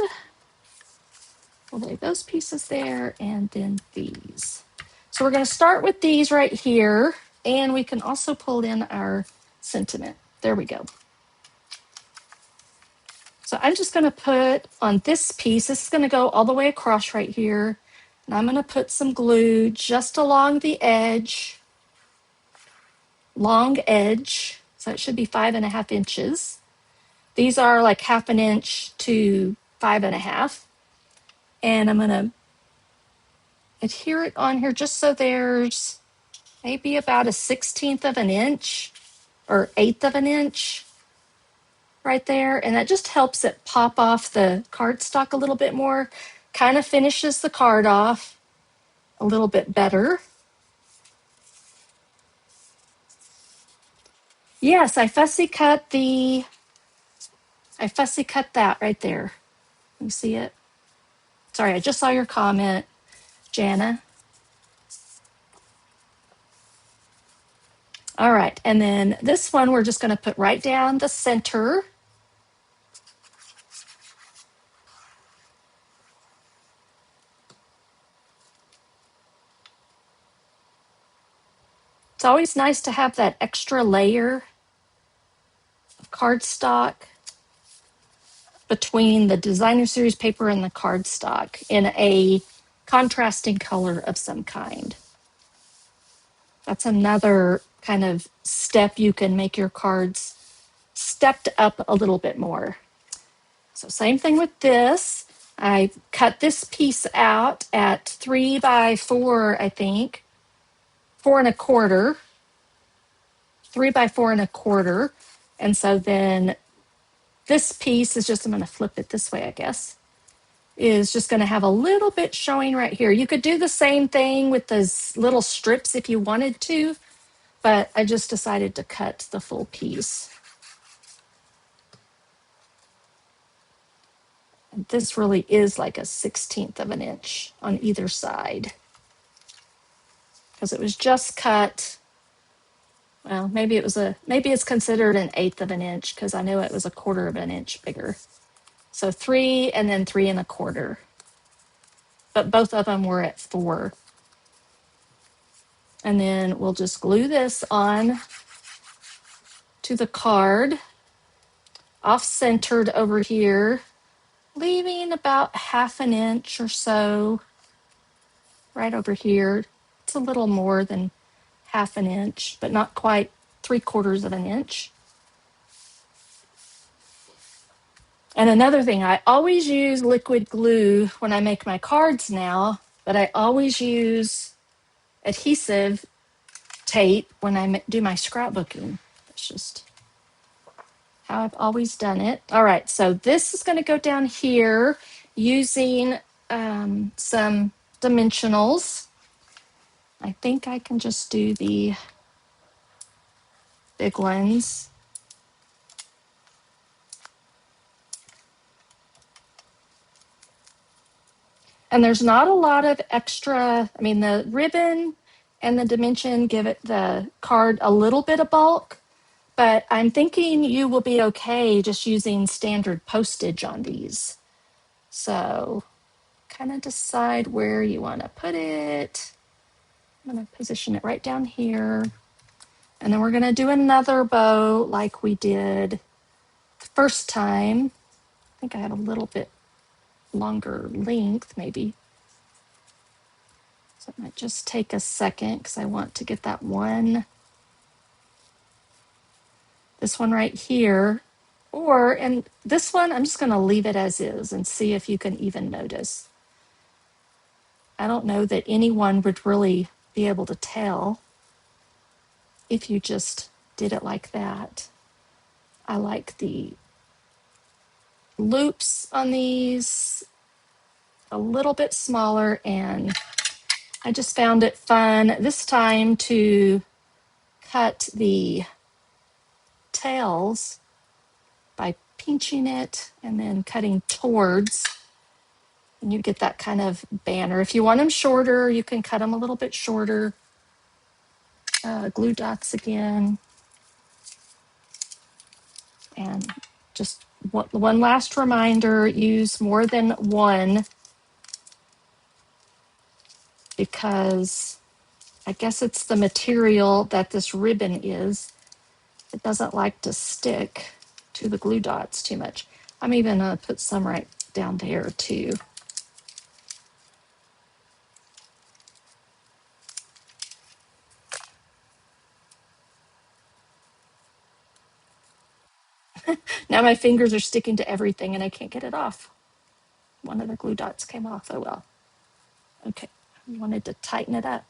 we'll lay those pieces there and then these. So we're going to start with these right here. And we can also pull in our sentiment. There we go. So I'm just going to put on this piece, this is going to go all the way across right here. And I'm going to put some glue just along the edge, long edge. So it should be 5.5 inches. These are like 1/2 inch to 5.5. And I'm going to adhere it on here just so there's maybe about a 1/16 of an inch or 1/8 of an inch right there. And that just helps it pop off the cardstock a little bit more, kind of finishes the card off a little bit better. Yes, I fussy cut that right there. You see it? Sorry, I just saw your comment, Jana. All right, and then this one we're just going to put right down the center. It's always nice to have that extra layer of cardstock between the designer series paper and the cardstock in a contrasting color of some kind. That's another kind of step you can make your cards stepped up a little bit more. So same thing with this. I cut this piece out at 3 by 4, I think, 4 1/4, 3 by 4 1/4. And so then this piece is just, I'm going to flip it this way, I guess, is just going to have a little bit showing right here. You could do the same thing with those little strips if you wanted to, but I just decided to cut the full piece. And this really is like a 1/16 of an inch on either side because it was just cut. Well, maybe it's considered an 1/8 of an inch because I knew it was a 1/4 of an inch bigger. So 3 and then 3 1/4. But both of them were at 4. And then we'll just glue this on to the card, off-centered over here, leaving about 1/2 inch or so right over here. It's a little more than 1/2 inch, but not quite 3/4 of an inch. And another thing, I always use liquid glue when I make my cards now, but I always use adhesive tape when I do my scrapbooking. That's just how I've always done it. All right, so this is going to go down here using some dimensionals. I think I can just do the big ones. And there's not a lot of extra, I mean, the ribbon and the dimension give it the card a little bit of bulk, but I'm thinking you will be okay just using standard postage on these. So kind of decide where you want to put it. I'm going to position it right down here. And then we're going to do another bow like we did first time. I think I had a little bit longer length maybe. So it might just take a second because I want to get that one, this one right here. And this one, I'm just going to leave it as is and see if you can even notice. I don't know that anyone would really be able to tell if you just did it like that. I like the loops on these a little bit smaller, and I just found it fun this time to cut the tails by pinching it and then cutting towards, and you get that kind of banner. If you want them shorter, you can cut them a little bit shorter. Glue dots again. And just one last reminder, use more than one, because I guess it's the material that this ribbon is. It doesn't like to stick to the glue dots too much. I'm even going to put some right down there too. Now my fingers are sticking to everything and I can't get it off. One of the glue dots came off. Oh well. Okay, I wanted to tighten it up.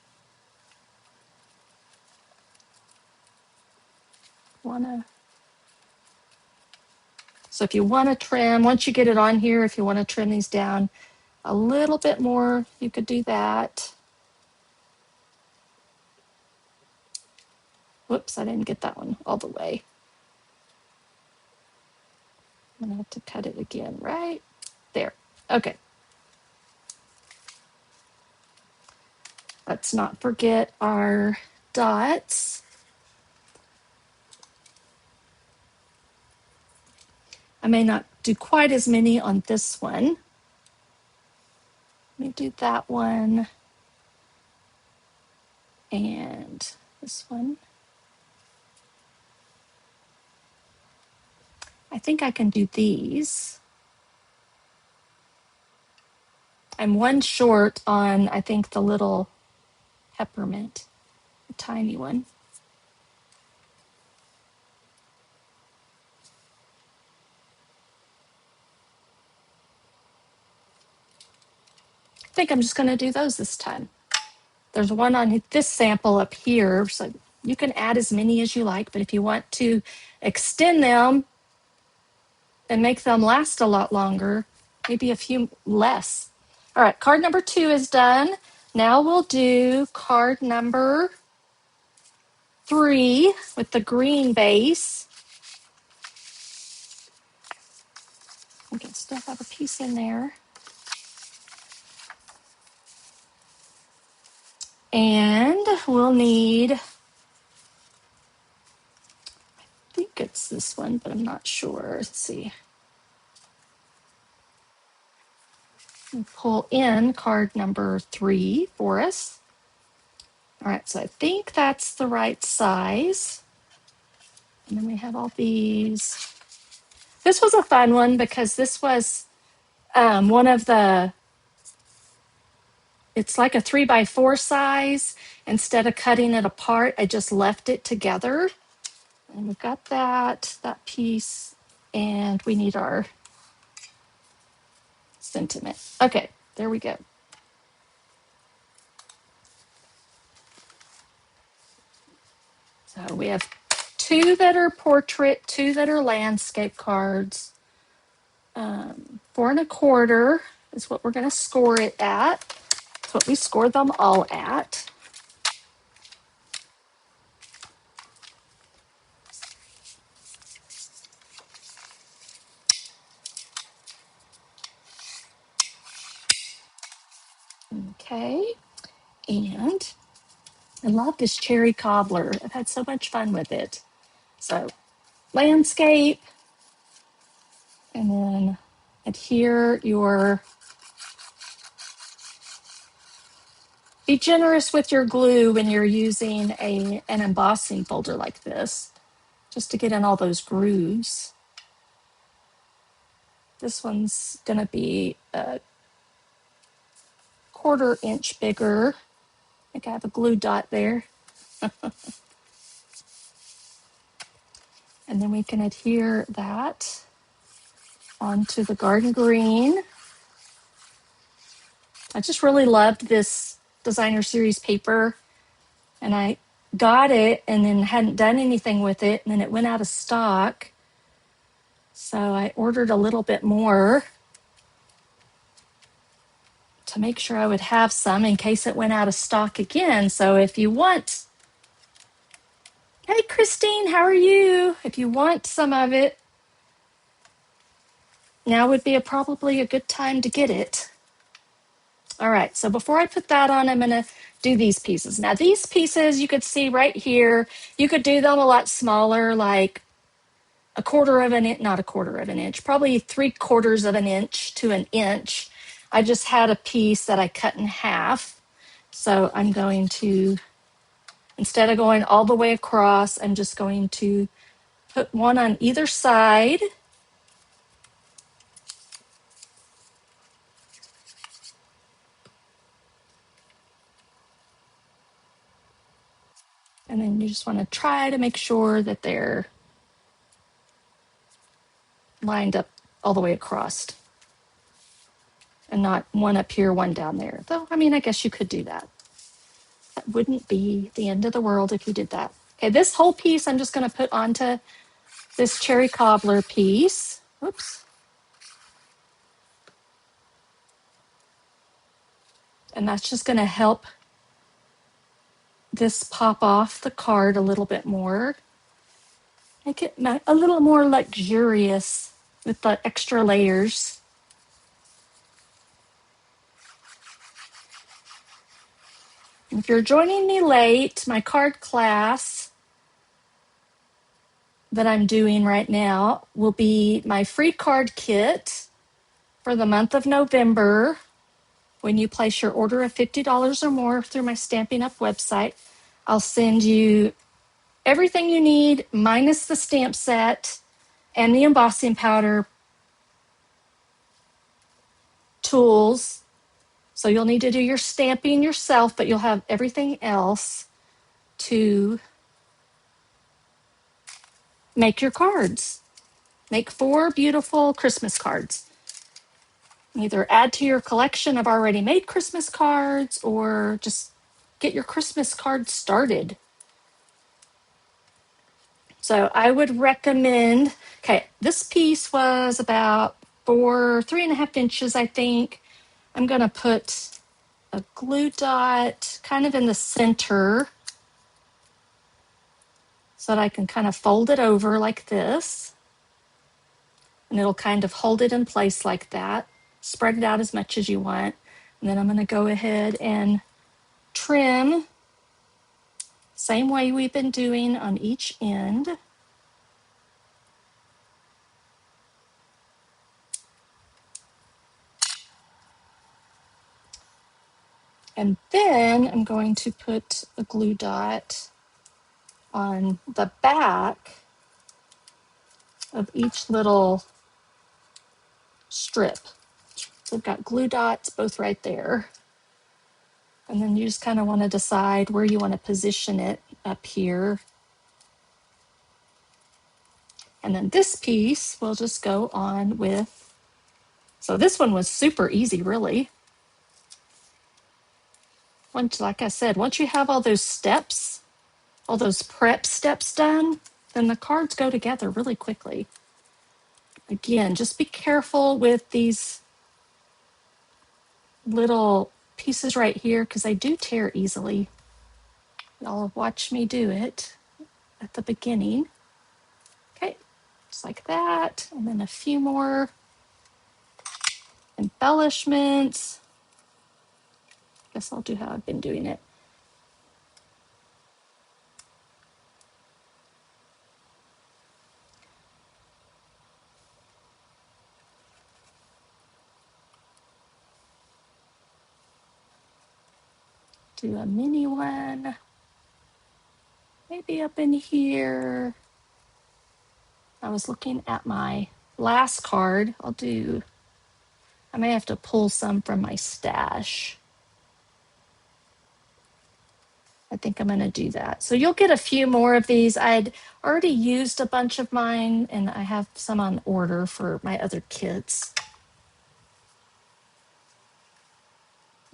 So if you want to trim, once you get it on here, if you want to trim these down a little bit more, you could do that. Whoops, I didn't get that one all the way. I'm gonna have to cut it again, right there. Okay. Let's not forget our dots. I may not do quite as many on this one. Let me do that one and this one. I think I can do these. I'm one short on, I think, the little peppermint, the tiny one. I think I'm just going to do those this time. There's one on this sample up here, so you can add as many as you like, but if you want to extend them and make them last a lot longer, maybe a few less. All right, card number 2 is done. Now we'll do card number 3 with the green base. We can still have a piece in there. And we'll need, I think it's this one, but I'm not sure. Let's see. And pull in card number 3 for us. All right, so I think that's the right size. And then we have all these. This was a fun one because this was one of the, it's like a 3x4 size. Instead of cutting it apart, I just left it together. And we've got that piece, and we need our sentiment. Okay, there we go. So we have 2 that are portrait, 2 that are landscape cards. 4 1/4 is what we're going to score it at. That's what we scored them all at. Okay, and I love this cherry cobbler. I've had so much fun with it. So landscape, and then adhere your, be generous with your glue when you're using an embossing folder like this, just to get in all those grooves. This one's gonna be a 1/4 inch bigger. I think I have a glue dot there. And then we can adhere that onto the garden green. I just really loved this designer series paper, and I got it and then hadn't done anything with it, and then it went out of stock. So I ordered a little bit more to make sure I would have some in case it went out of stock again. So if you want, hey Christine, how are you? If you want some of it, now would be probably a good time to get it. All right, so before I put that on, I'm gonna do these pieces. Now these pieces you could see right here, you could do them a lot smaller, like a 1/4 of an inch, not a 1/4 of an inch, probably 3/4 of an inch to an inch. I just had a piece that I cut in half. So I'm going to, instead of going all the way across, I'm just going to put one on either side. And then you just want to try to make sure that they're lined up all the way across and not one up here, one down there. Though, I mean, I guess you could do that. That wouldn't be the end of the world if you did that. Okay, this whole piece I'm just going to put onto this cherry cobbler piece. Oops. And that's just going to help this pop off the card a little bit more. Make it a little more luxurious with the extra layers. If you're joining me late, my card class that I'm doing right now will be my free card kit for the month of November. When you place your order of $50 or more through my Stampin' Up website, I'll send you everything you need minus the stamp set and the embossing powder tools. So you'll need to do your stamping yourself, but you'll have everything else to make your cards. Make 4 beautiful Christmas cards. Either add to your collection of already made Christmas cards or just get your Christmas cards started. So I would recommend, okay, this piece was about 3.5 inches, I think. I'm going to put a glue dot kind of in the center so that I can kind of fold it over like this. And it'll kind of hold it in place like that. Spread it out as much as you want. And then I'm going to go ahead and trim, same way we've been doing on each end. And then I'm going to put a glue dot on the back of each little strip. So I've got glue dots both right there. And then you just kind of want to decide where you want to position it up here. And then this piece will just go on with, so this one was super easy, really. Once, like I said, once you have all those steps, all those prep steps done, then the cards go together really quickly. Again, just be careful with these little pieces right here because they do tear easily. Y'all watch me do it at the beginning. Okay, just like that. And then a few more embellishments. Guess I'll do how I've been doing it. Do a mini one. Maybe up in here. I was looking at my last card, I may have to pull some from my stash. I think I'm going to do that. So you'll get a few more of these. I'd already used a bunch of mine, and I have some on order for my other kits.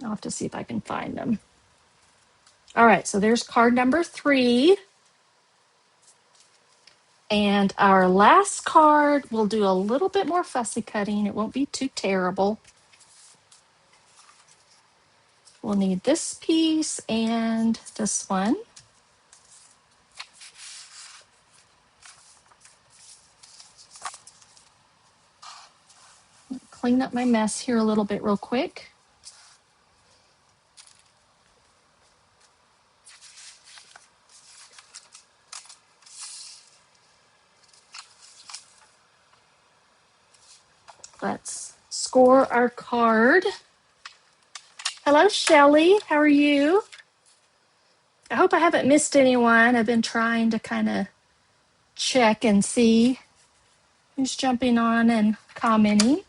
I'll have to see if I can find them. All right, so there's card number 3. And our last card, we'll do a little bit more fussy cutting. It won't be too terrible. We'll need this piece and this one. Clean up my mess here a little bit real quick. Let's score our card. Hello, Shelly. How are you? I hope I haven't missed anyone. I've been trying to kind of check and see who's jumping on and commenting.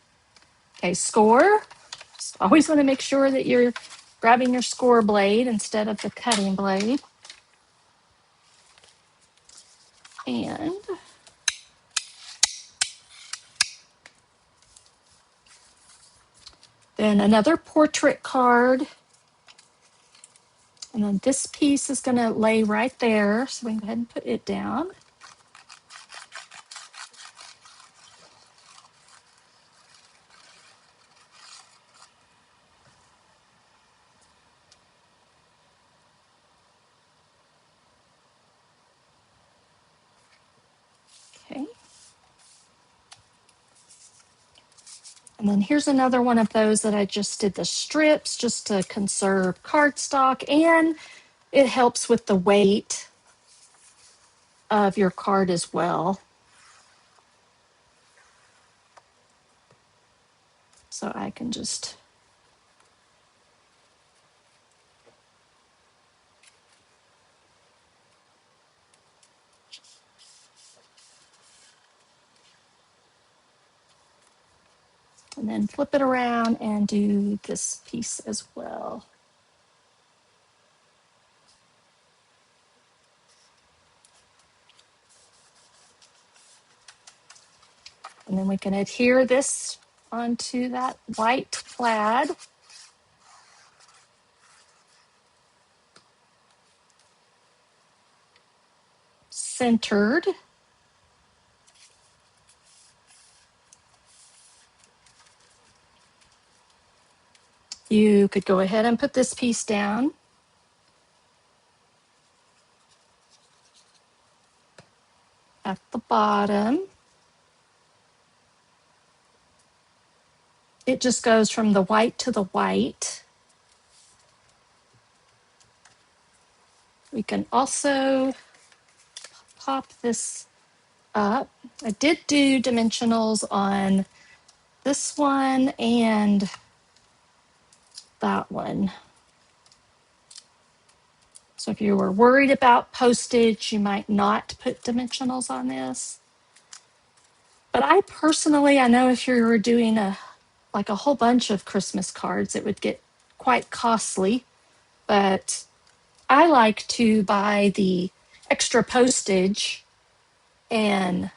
Okay, score. Always want to make sure that you're grabbing your score blade instead of the cutting blade. And then another portrait card. And then this piece is going to lay right there. So we can go ahead and put it down. Okay. And then here's another one of those that I just did the strips just to conserve cardstock, and it helps with the weight of your card as well. So I can just and then flip it around and do this piece as well. And then we can adhere this onto that white plaid. Centered. You could go ahead and put this piece down. At the bottom. It just goes from the white to the white. We can also pop this up. I did do dimensionals on this one and that one. So if you were worried about postage, you might not put dimensionals on this. But I personally, I know if you were doing a whole bunch of Christmas cards, it would get quite costly. But I like to buy the extra postage and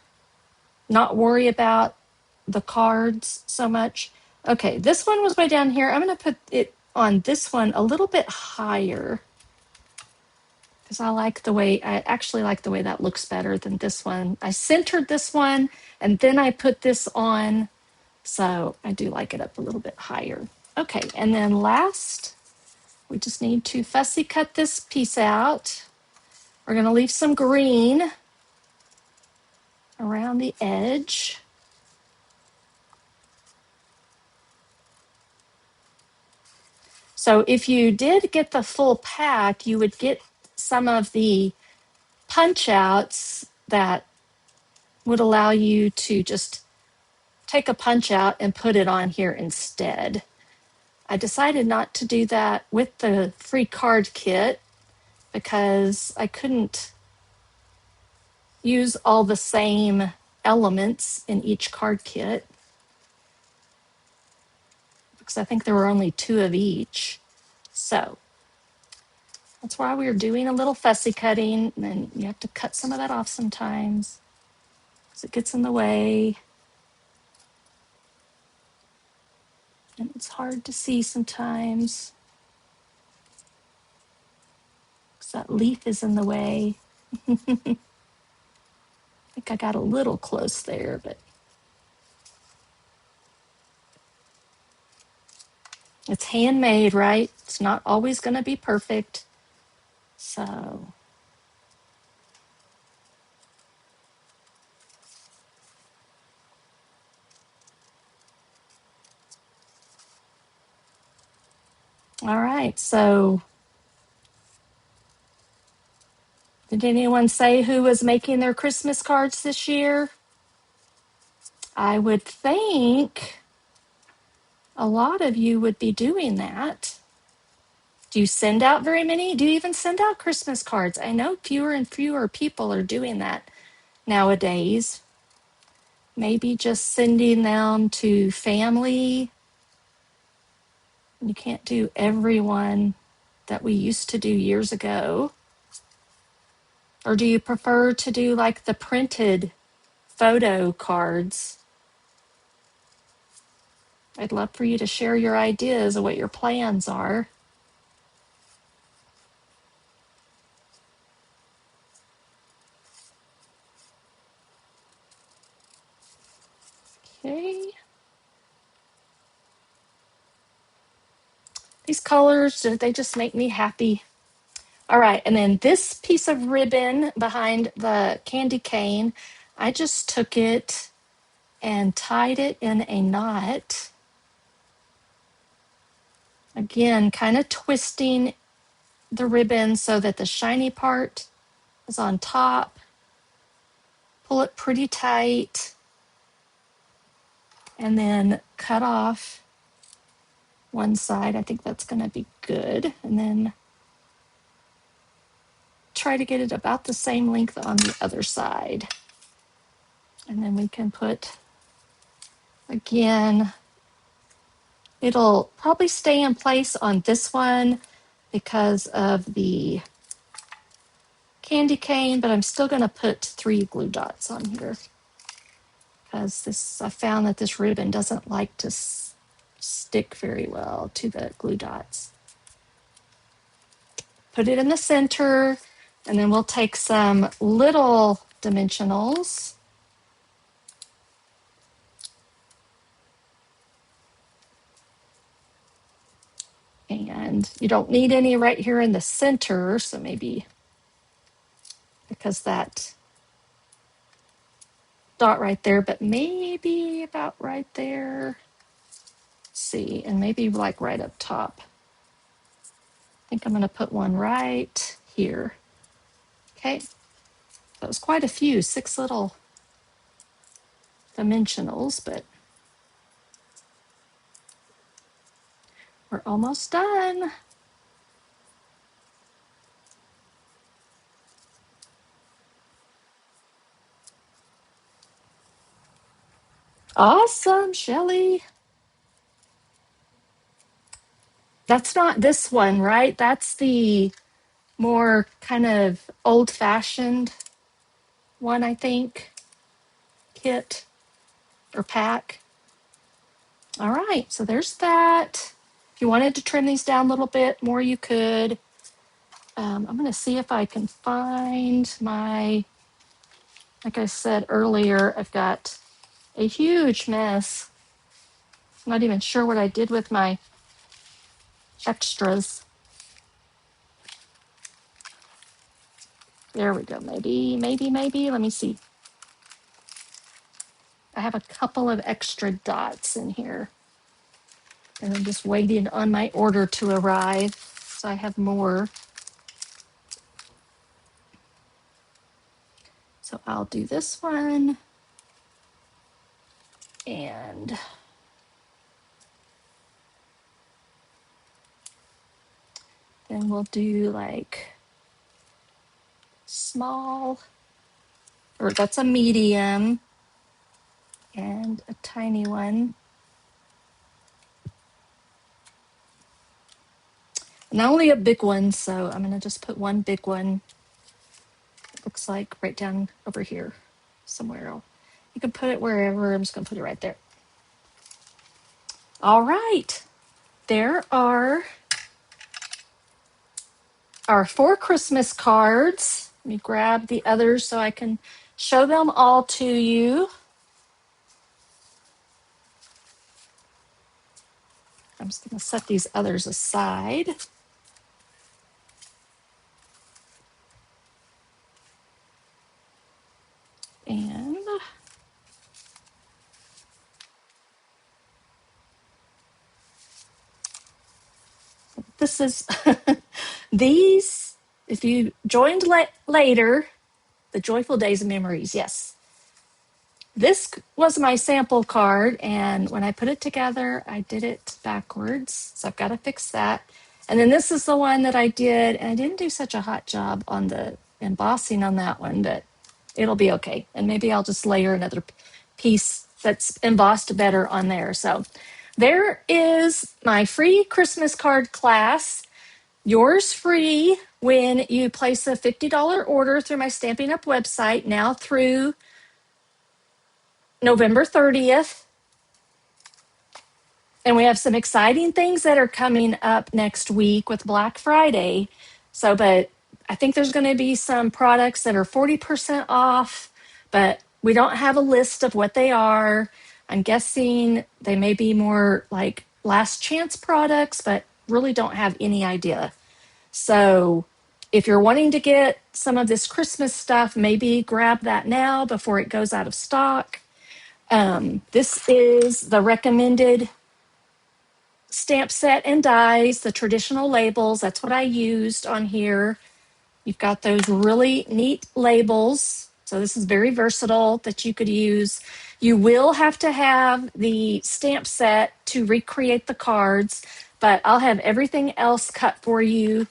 not worry about the cards so much. Okay, this one was way down here. I'm going to put it on this one a little bit higher because I actually like the way that looks better than this one. I centered this one and then I put this on, so I do like it up a little bit higher. Okay, and then last, we just need to fussy cut this piece out. We're going to leave some green around the edge. So if you did get the full pack, you would get some of the punch outs that would allow you to just take a punch out and put it on here instead. I decided not to do that with the free card kit because I couldn't use all the same elements in each card kit, because I think there were only 2 of each. So that's why we were doing a little fussy cutting, and then you have to cut some of that off sometimes because it gets in the way. And it's hard to see sometimes because that leaf is in the way. I think I got a little close there, but it's handmade, right? It's not always going to be perfect. So, all right. So, did anyone say who was making their Christmas cards this year? I would think a lot of you would be doing that. Do you send out very many? Do you even send out Christmas cards? I know fewer and fewer people are doing that nowadays. Maybe just sending them to family. You can't do everyone that we used to do years ago. Or do you prefer to do like the printed photo cards? I'd love for you to share your ideas of what your plans are. Okay. These colors, they just make me happy. All right, and then this piece of ribbon behind the candy cane, I just took it and tied it in a knot. Again, kind of twisting the ribbon so that the shiny part is on top. Pull it pretty tight and then cut off one side. I think that's going to be good. And then try to get it about the same length on the other side. And then we can put, again, it'll probably stay in place on this one because of the candy cane, but I'm still going to put 3 glue dots on here because I found that this ribbon doesn't like to stick very well to the glue dots. Put it in the center, and then we'll take some little dimensionals. And you don't need any right here in the center, so maybe because that dot right there, but maybe about right there. Let's see, and maybe like right up top. I think I'm going to put one right here. Okay, that was quite a few, 6 little dimensionals, but we're almost done. Awesome, Shelly. That's not this one, right? That's the more kind of old-fashioned one, I think, kit or pack. All right, so there's that. If you wanted to trim these down a little bit more, you could. I'm going to see if I can find my, like I said earlier, I've got a huge mess. I'm not even sure what I did with my extras. There we go. Maybe. Let me see. I have a couple of extra dots in here. And I'm just waiting on my order to arrive. So I have more. So I'll do this one. And then we'll do like small, or that's a medium. and a tiny one. And only a big one, so I'm gonna just put one big one. It looks like right down over here somewhere. You can put it wherever. I'm just gonna put it right there. All right, there are our 4 Christmas cards. Let me grab the others so I can show them all to you. I'm just gonna set these others aside. And this is these, if you joined later, the Joyful Days of Memories, yes. This was my sample card, and when I put it together, I did it backwards, so I've got to fix that. And then this is the one that I did, and I didn't do such a hot job on the embossing on that one, but it'll be okay. And maybe I'll just layer another piece that's embossed better on there. So there is my free Christmas card class. Yours free when you place a $50 order through my Stampin' Up website now through November 30th. And we have some exciting things that are coming up next week with Black Friday. So, but I think there's going to be some products that are 40% off, but we don't have a list of what they are. I'm guessing they may be more like last chance products, but really don't have any idea. So if you're wanting to get some of this Christmas stuff, maybe grab that now before it goes out of stock. This is the recommended stamp set and dies, the traditional labels. That's what I used on here. You've got those really neat labels. So this is very versatile that you could use. You will have to have the stamp set to recreate the cards, but I'll have everything else cut for you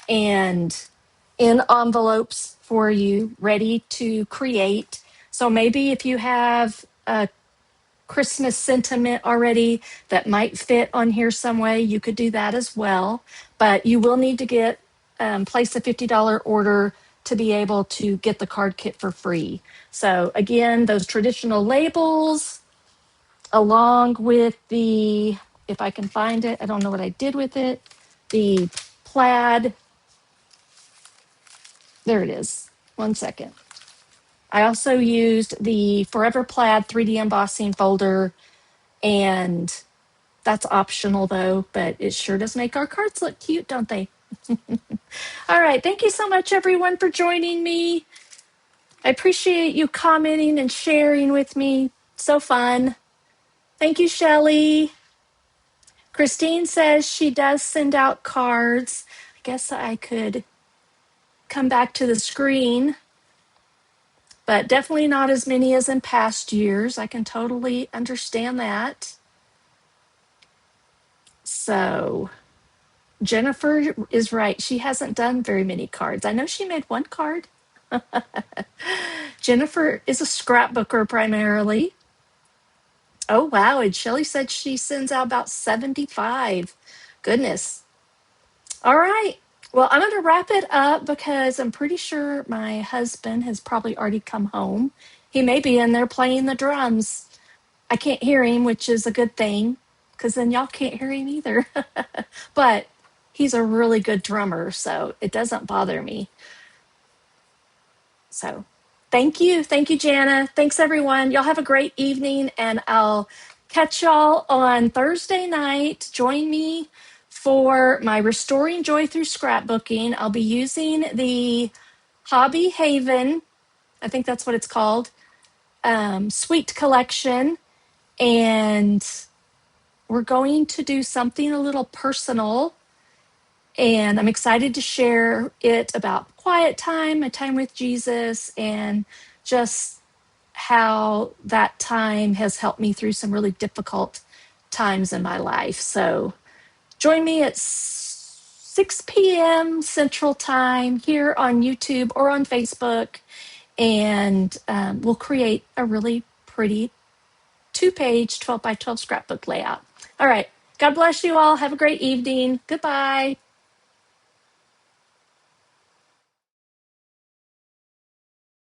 and in envelopes for you ready to create. So maybe if you have a Christmas sentiment already that might fit on here some way, you could do that as well. But you will need to place a $50 order to be able to get the card kit for free. So again, those traditional labels along with the, if I can find it, I don't know what I did with it, the plaid. There it is. One second. I also used the Forever Plaid 3D embossing folder, and that's optional though, but it sure does make our cards look cute, don't they? All right. Thank you so much, everyone, for joining me. I appreciate you commenting and sharing with me. So fun. Thank you, Shelley. Christine says she does send out cards. I guess I could come back to the screen, but definitely not as many as in past years. I can totally understand that. So Jennifer is right. She hasn't done very many cards. I know she made one card. Jennifer is a scrapbooker primarily. Oh, wow. And Shelly said she sends out about 75. Goodness. All right. Well, I'm going to wrap it up because I'm pretty sure my husband has probably already come home. He may be in there playing the drums. I can't hear him, which is a good thing because then y'all can't hear him either. But he's a really good drummer, so it doesn't bother me. So thank you. Thank you, Jana. Thanks, everyone. Y'all have a great evening, and I'll catch y'all on Thursday night. Join me for my Restoring Joy Through Scrapbooking. I'll be using the Hobby Haven, I think that's what it's called, Sweet Collection, and we're going to do something a little personal, and I'm excited to share it about quiet time, my time with Jesus, and just how that time has helped me through some really difficult times in my life. So join me at 6 p.m. Central Time here on YouTube or on Facebook, and we'll create a really pretty 2-page 12 by 12 scrapbook layout. All right. God bless you all. Have a great evening. Goodbye.